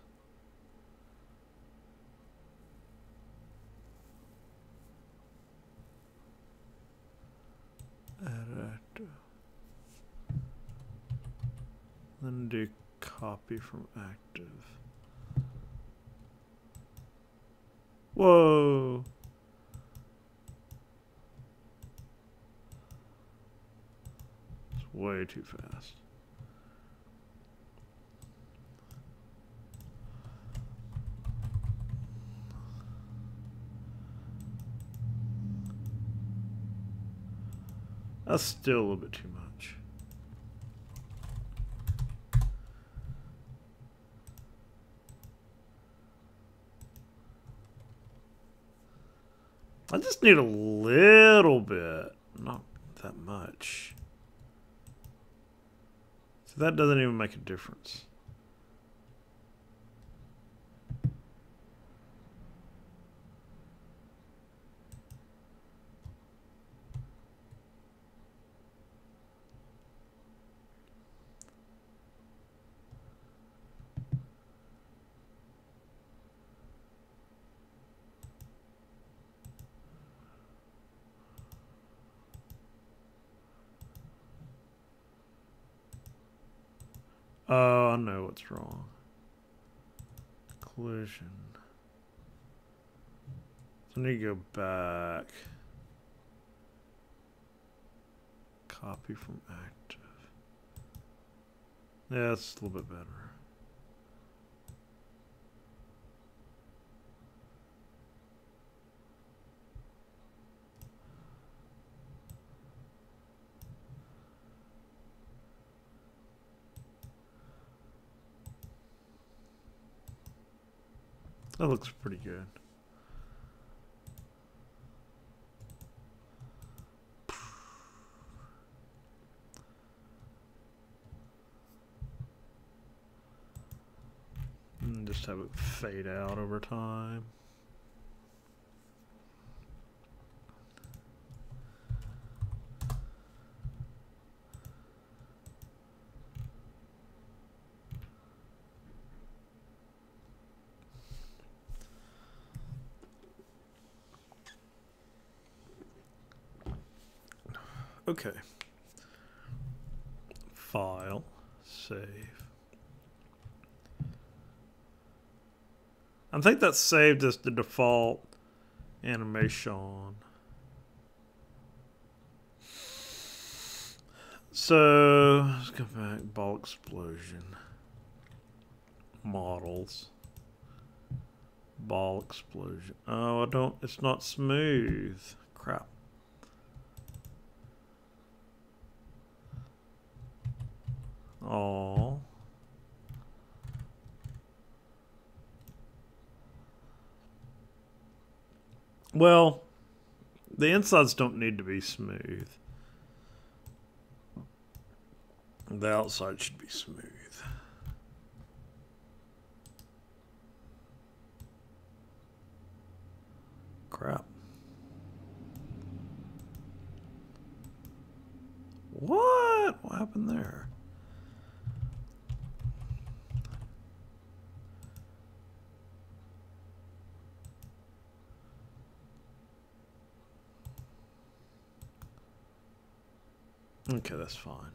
A: Add. Then do copy from active. Whoa. It's way too fast. That's still a little bit too much. I just need a little bit, not that much. So that doesn't even make a difference. Oh, I know what's wrong. Collision. So I need to go back. Copy from active. Yeah, that's a little bit better. That looks pretty good. And just have it fade out over time. Okay. File, save. I think that's saved as the default animation. So let's go back. Ball explosion. Models. Ball explosion. Oh, I don't. It's not smooth. Crap. Oh. Well, the insides don't need to be smooth. The outside should be smooth. Crap. What? What happened there? Okay, that's fine.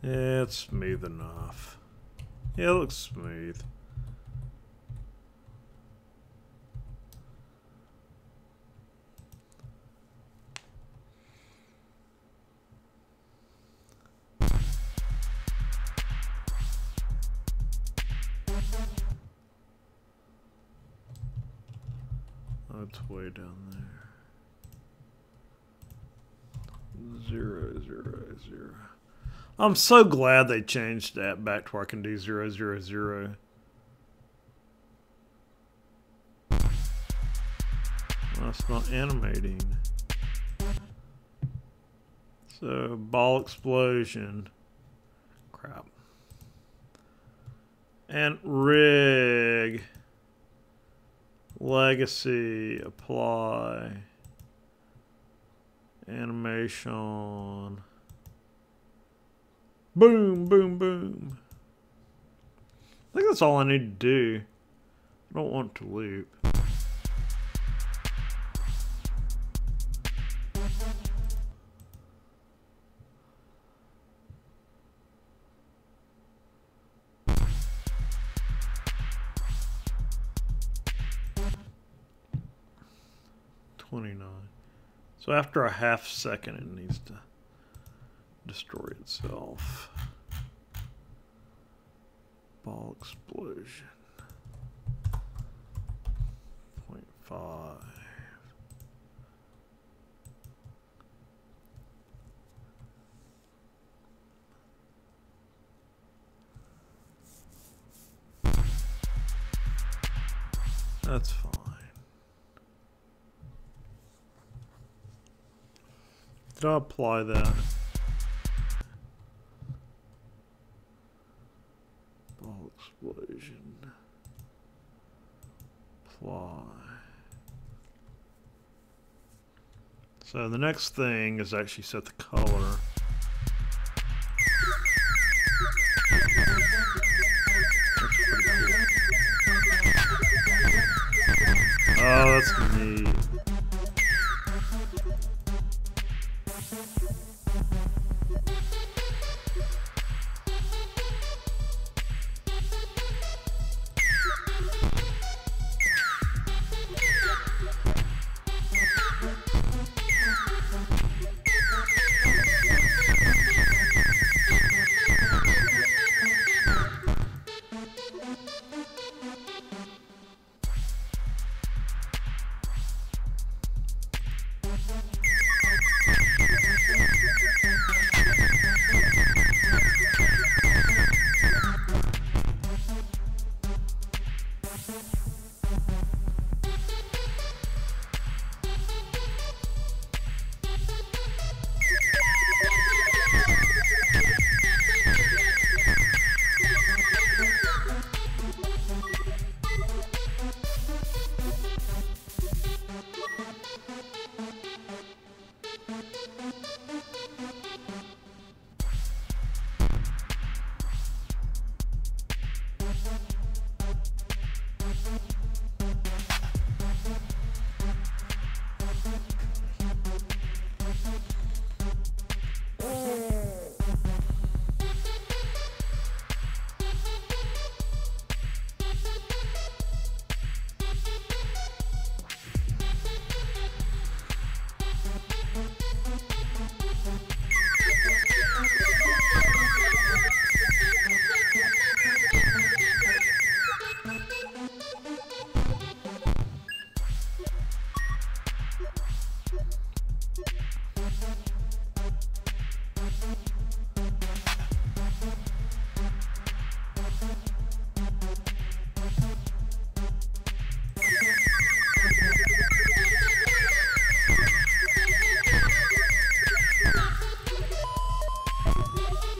A: Yeah, it's smooth enough. Yeah, it looks smooth. Oh, it's way down there. 0, 0, 0. I'm so glad they changed that back to where I can do 0, 0, 0. That's not animating. So, ball explosion. Crap. And rig. Legacy. Apply. Animation. Boom, boom, boom. I think that's all I need to do. I don't want to loop. So after a half second, it needs to destroy itself. Ball explosion. 0.5. That's fine. Did I apply that? Ball explosion. Apply. So the next thing is actually set the color. Oh, that's neat.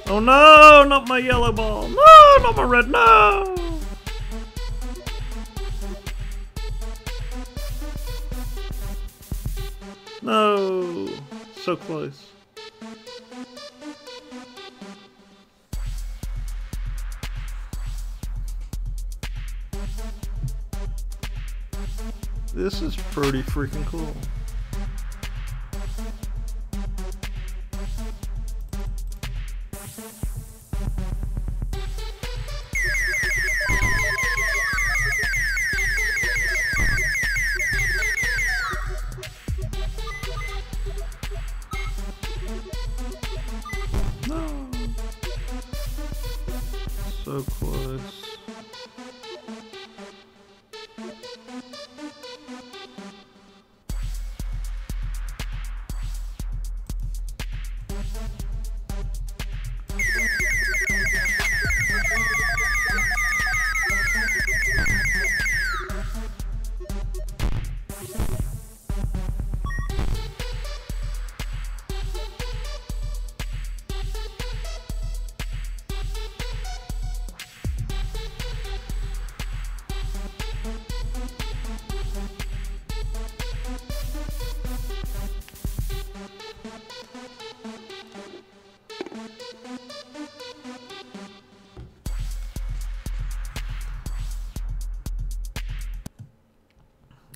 A: Oh no, not my yellow ball. No, not my red, no. No, so close. This is pretty freaking cool. No. So close.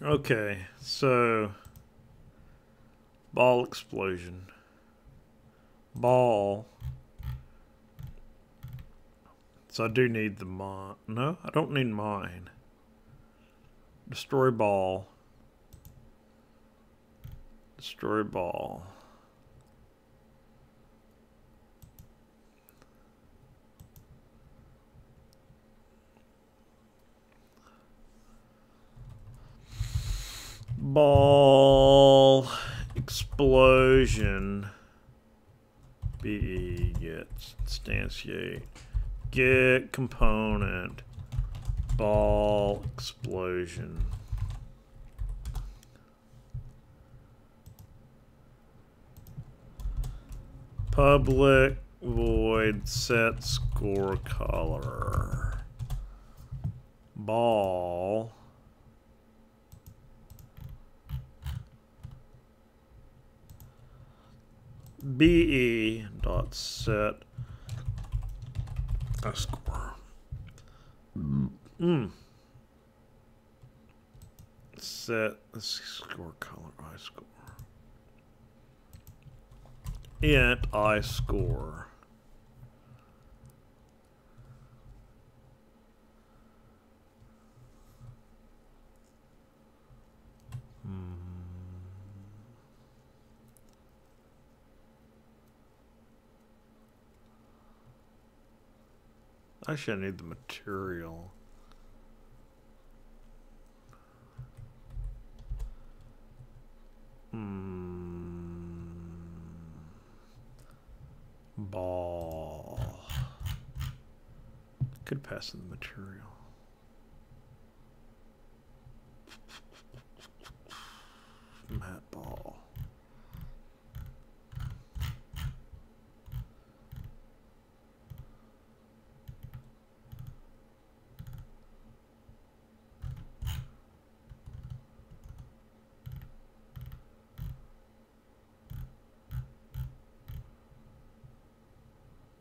A: Okay, so ball explosion. Ball. So I do need the mine. No, I don't need mine. Destroy ball. Destroy ball. Ball explosion. BE get instantiate. Get component. Ball explosion. Public void set score color. Ball. BE dot set a score. Set the score color I score. int I score. Actually, I need the material. Ball. Could pass in the material. Matte ball.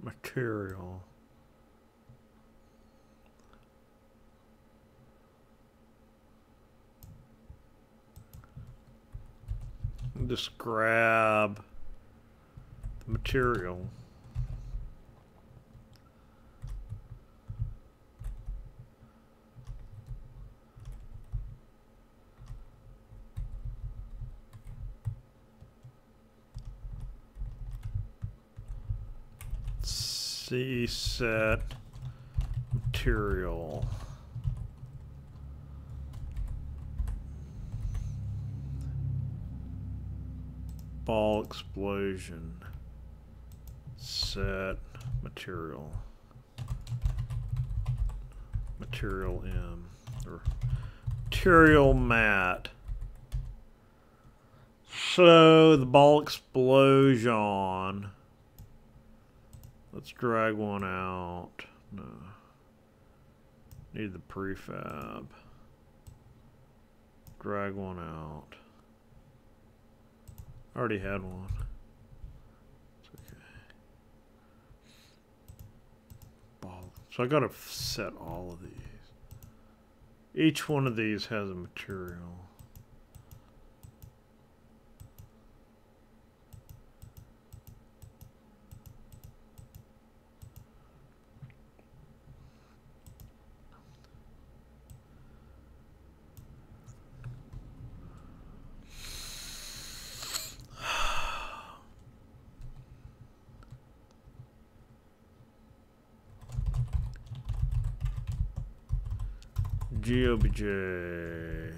A: Material. Just grab the material. C set material. Ball explosion. Set material. Material M or material matte. So the ball explosion. Let's drag one out. No. Need the prefab. Drag one out. Already had one. It's okay. Ball. So I gotta set all of these. Each one of these has a material. GOBJ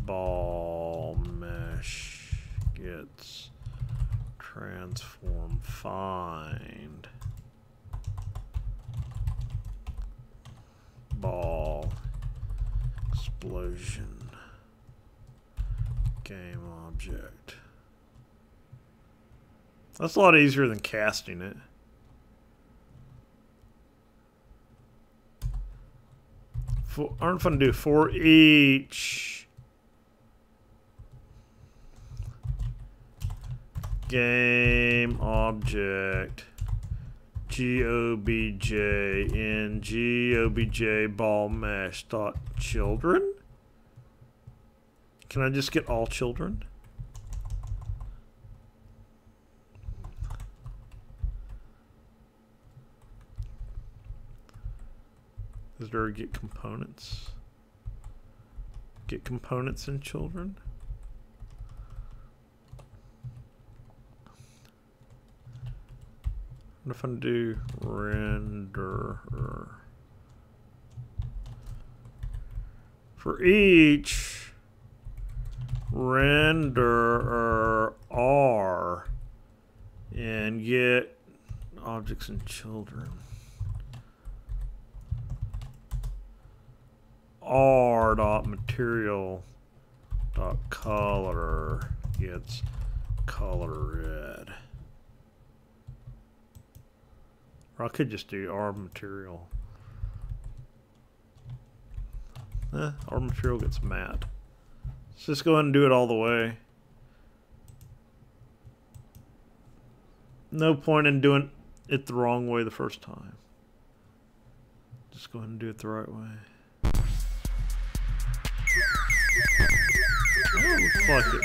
A: ball mesh gets transform find ball explosion game object. That's a lot easier than casting it. Aren't fun to do for each game object GOBJ in GOBJ ball mesh dot children. Can I just get all children? Is there a get components? Get components in children? What if I do renderer? For each renderer R and get objects in children. R.material.color gets color red. Or I could just do R material. R material gets matte. Let's just go ahead and do it all the way. No point in doing it the wrong way the first time. Just go ahead and do it the right way. Oh, looks like it.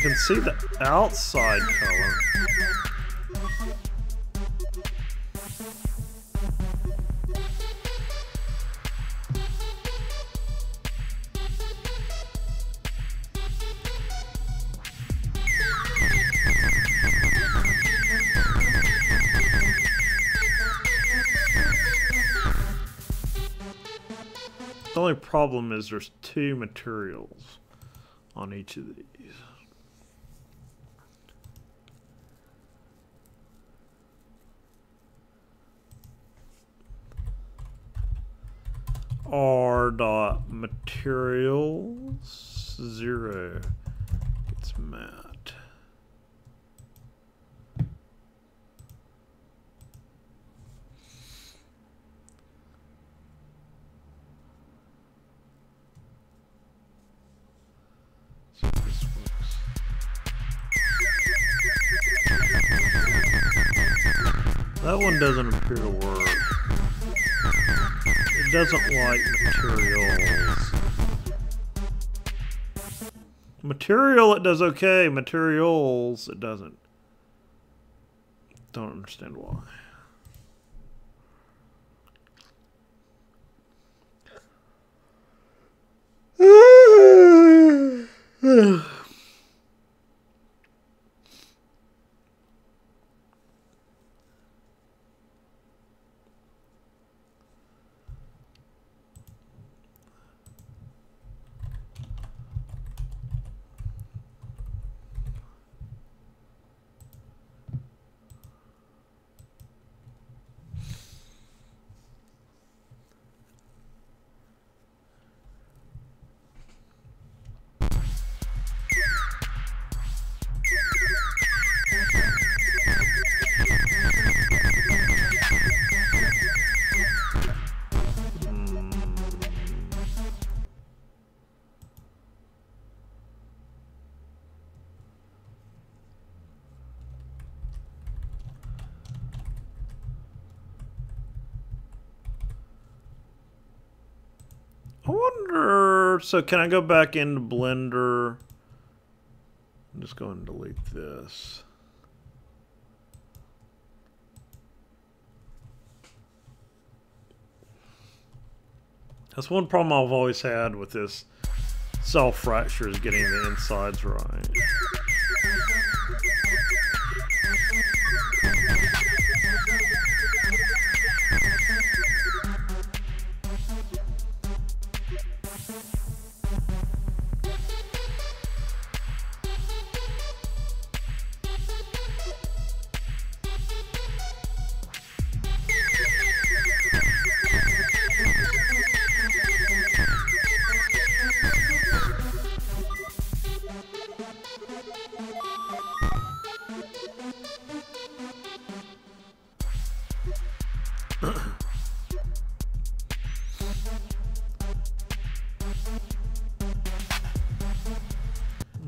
A: can see the outside color. The only problem is there's two materials on each of these. R dot materials 0 gets matte. See if this works. That one doesn't appear to work. It doesn't like materials. Material, it does okay. Materials, it doesn't. Don't understand why. I wonder, so can I go back into Blender? I'm just going to delete this. That's one problem I've always had with this cell fracture is getting the insides right.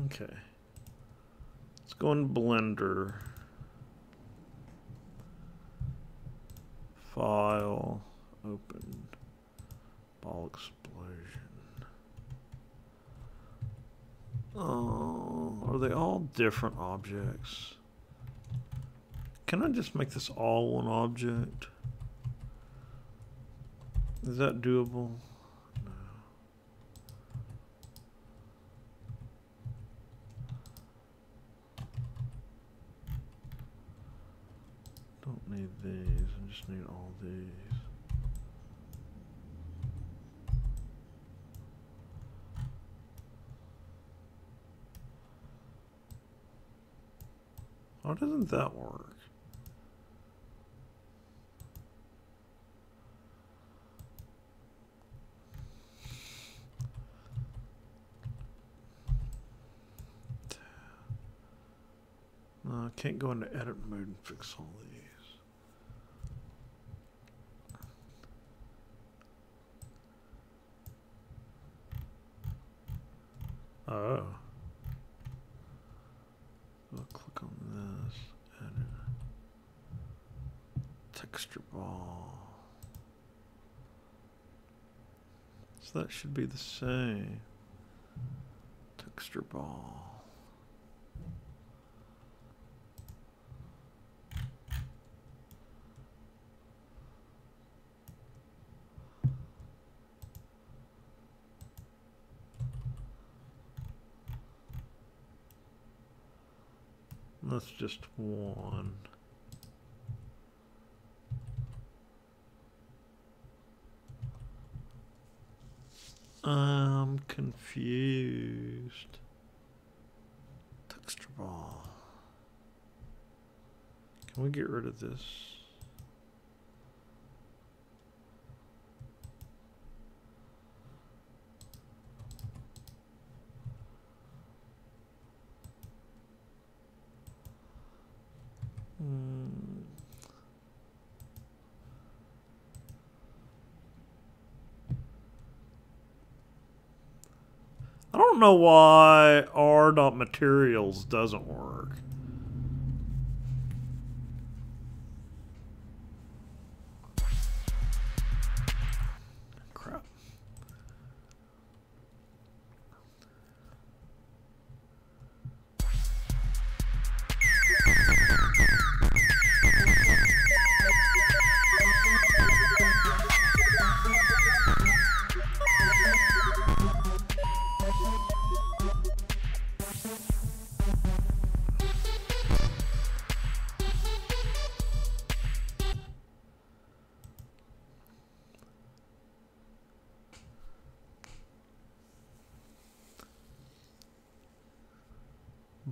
A: Okay, let's go in Blender, File, Open, Ball Explosion. Oh, are they all different objects? Can I just make this all one object? Is that doable? Don't need these, I just need all these. Why doesn't that work? No, I can't go into edit mode and fix all these. Oh. I'll click on this, edit, texture ball. So that should be the same. Texture ball. That's just one. I'm confused. Texture ball. Can we get rid of this? I don't know why r.materials doesn't work. Crap.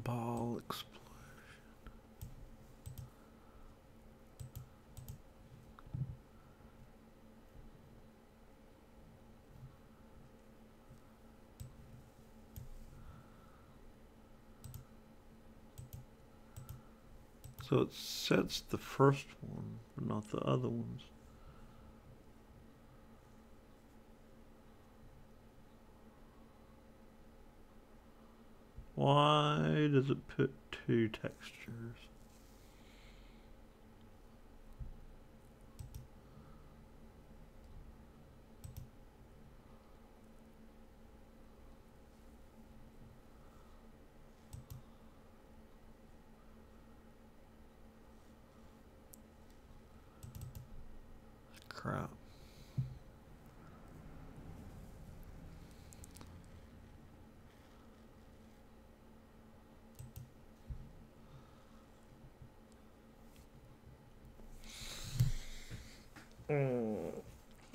A: Ball explosion. So it sets the first one, but not the other ones. Why does it put two textures? Crap.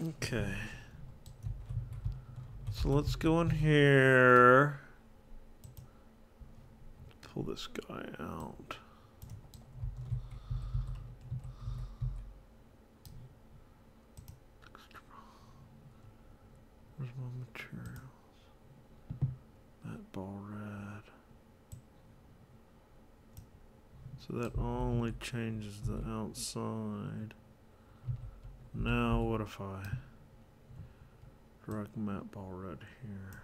A: Okay. So let's go in here. Pull this guy out. Where's my materials? That ball red. So that only changes the outside. Now what if I drag matte ball red here?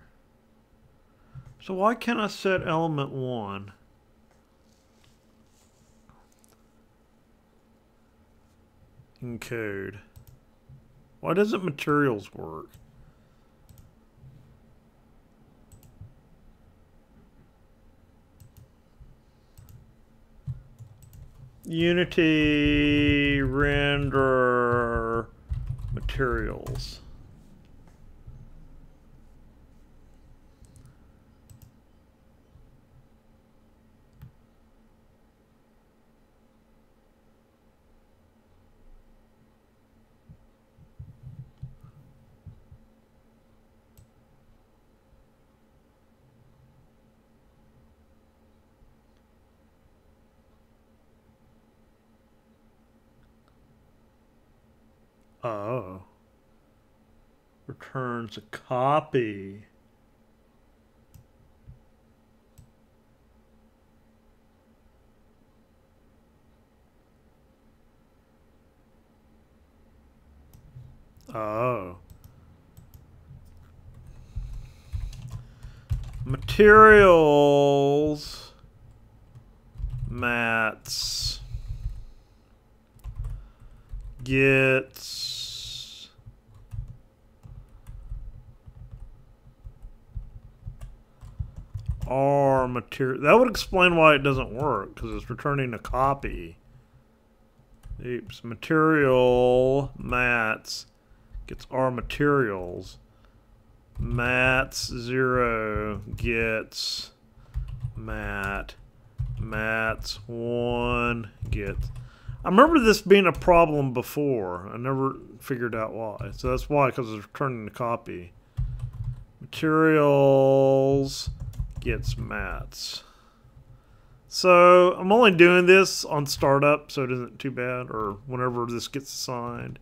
A: So why can't I set element 1? In code. Why doesn't materials work? Unity render materials. Oh. Returns a copy. Oh. Materials. Mats. Gets. R material. That would explain why it doesn't work, because it's returning a copy. Oops. Material mats gets R materials. Mats 0 gets mat mats. 1 get. I remember this being a problem before. I never figured out why. So that's why, because it's returning the copy. Materials gets mats. So I'm only doing this on startup, so it isn't too bad, or whenever this gets assigned.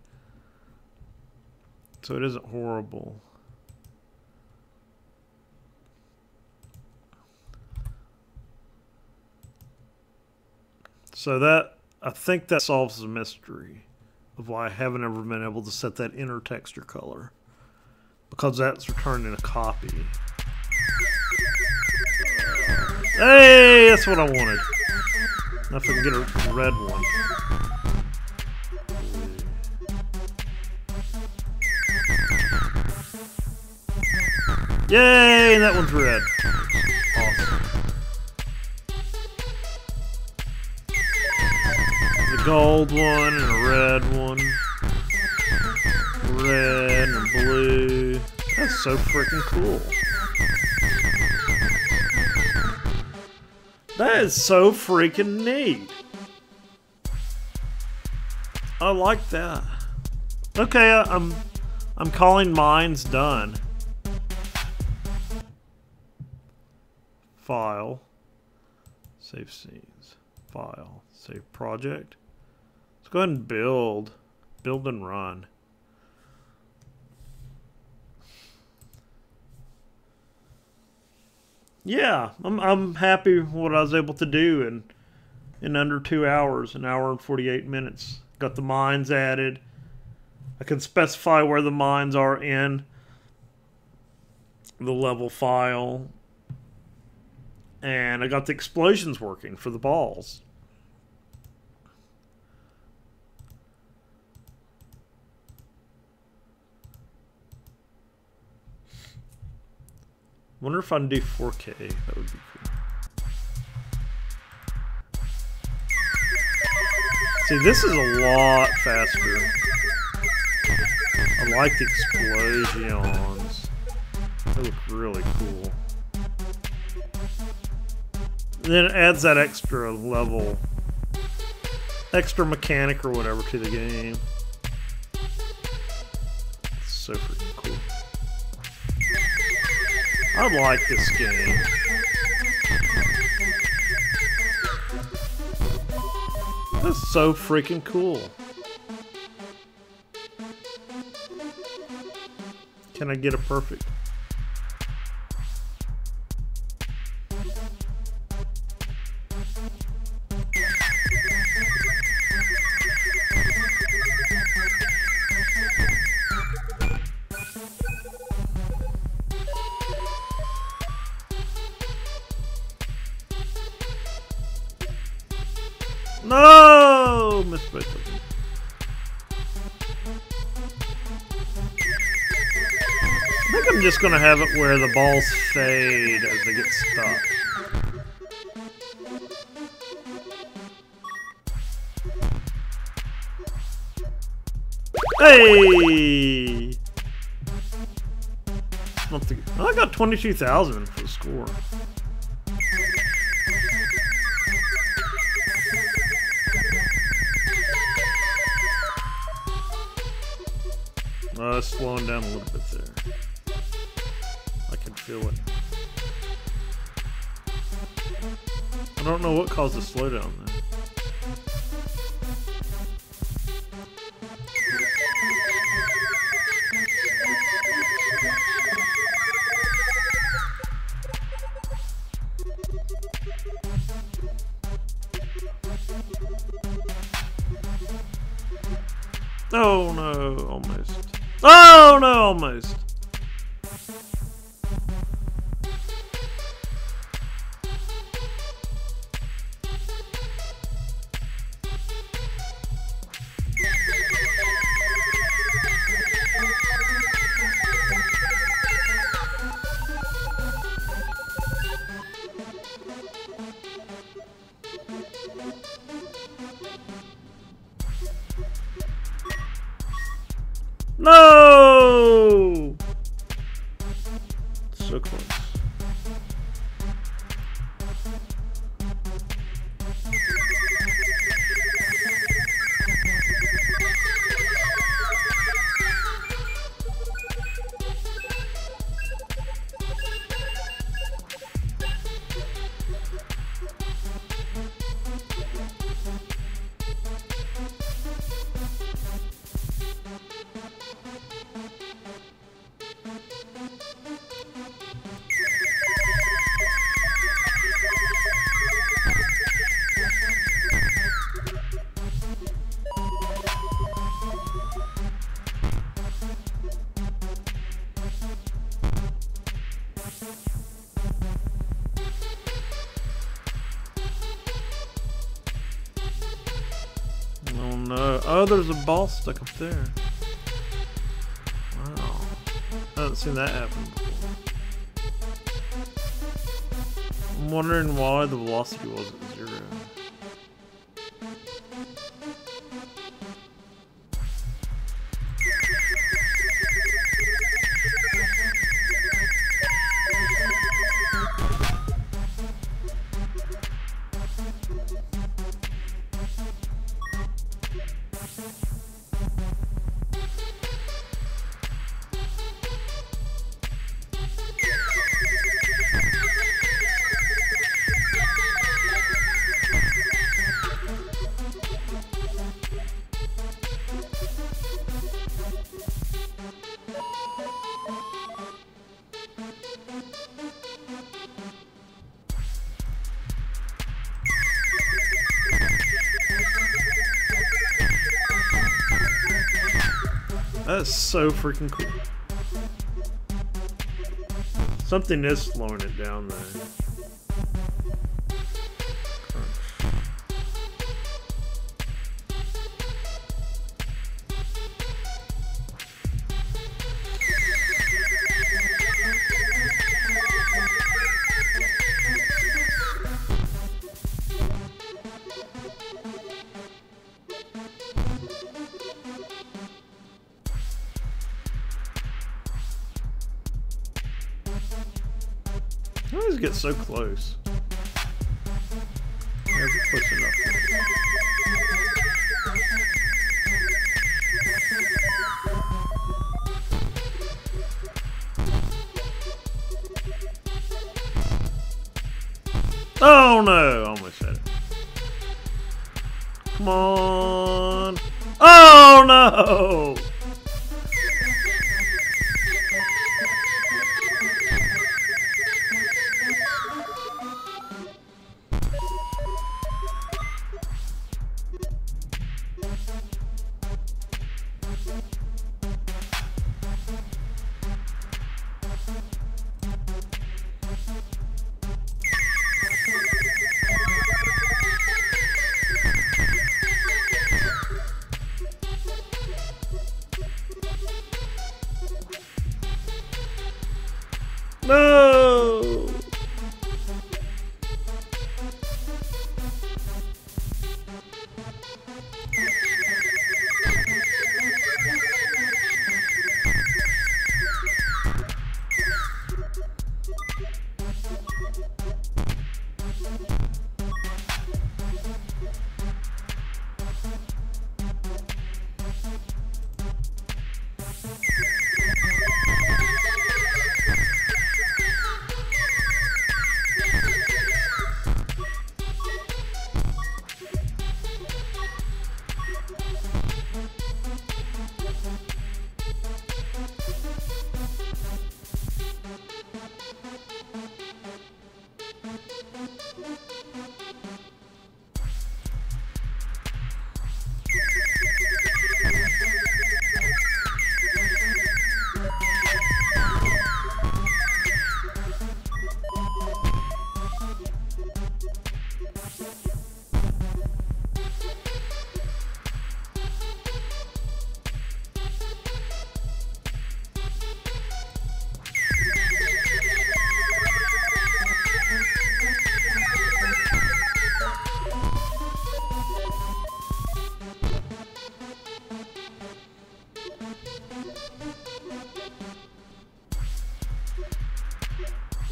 A: So it isn't horrible. So that, I think that solves the mystery of why I haven't ever been able to set that inner texture color. Because that's returning a copy. Hey, that's what I wanted. Now if I can get a red one. Yay, and that one's red. Awesome. The gold one and a red one. Red and blue. That's so freaking cool. That is so freaking neat. I like that. Okay, I'm calling mine's done. File. Save scenes. File. Save project. Let's go ahead and build. Build and run. Yeah, I'm happy with what I was able to do in under 2 hours, 1 hour and 48 minutes. Got the mines added. I can specify where the mines are in the level file. And I got the explosions working for the balls. Wonder if I can do 4K. That would be cool. See, this is a lot faster. I like the explosions. They look really cool. And then it adds that extra level, extra mechanic or whatever to the game. It's so freaking cool. I like this game. That's so freaking cool. Can I get a perfect? No! Missed both of them. I think I'm just gonna have it where the balls fade as they get stuck. Hey! I got 22,000 for the score. It's slowing down a little bit there. I can feel it. I don't know what caused the slowdown there. Oh no, almost. Oh no, almost. No! So close. no. Oh, there's a ball stuck up there. Wow. I haven't seen that happen before. I'm wondering why the velocity wasn't 0. That's so freaking cool. Something is slowing it down though. I always get so close. Never close enough. Oh no! Almost had it. Come on! Oh no! No!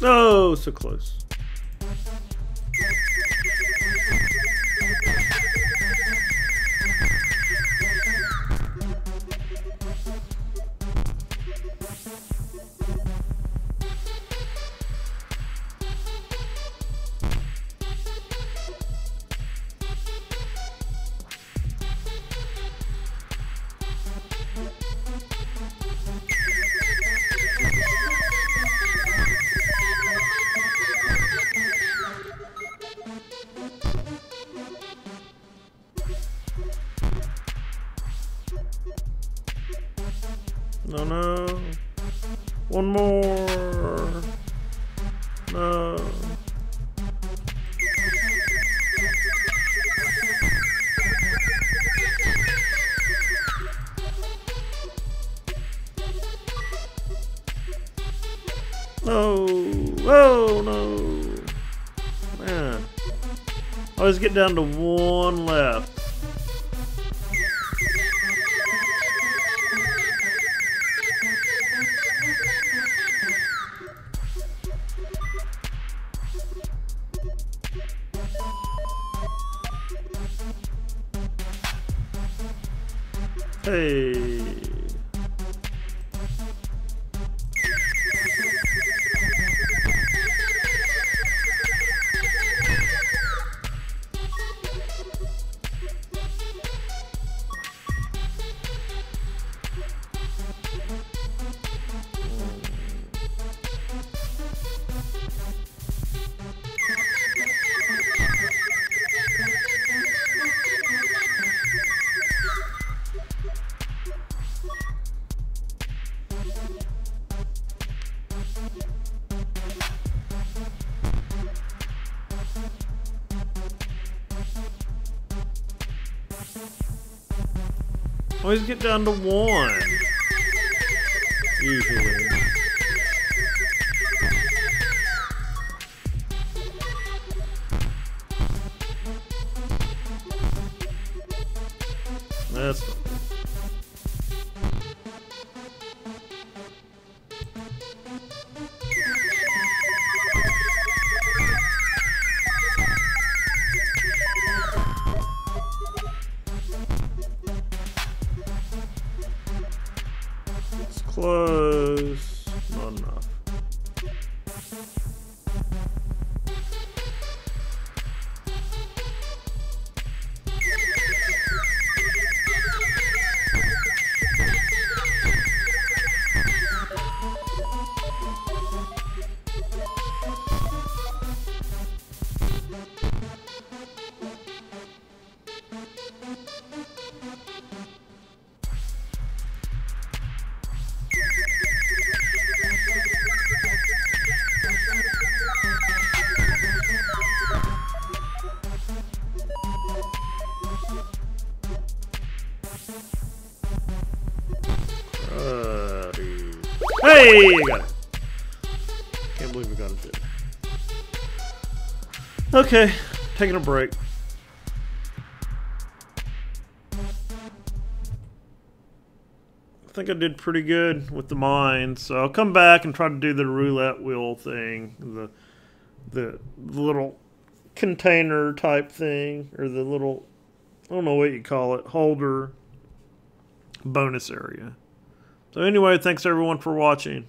A: Oh, so close. No, no. One more. No. Always get down to one left. Hey. Always get down to one. Usually. That's not good. It's close. Not enough. Hey, you got it. Can't believe we got it there. Okay, taking a break. I think I did pretty good with the mines, so I'll come back and try to do the roulette wheel thing, the little container type thing, or the little, I don't know what you call it, holder bonus area. So anyway, thanks everyone for watching.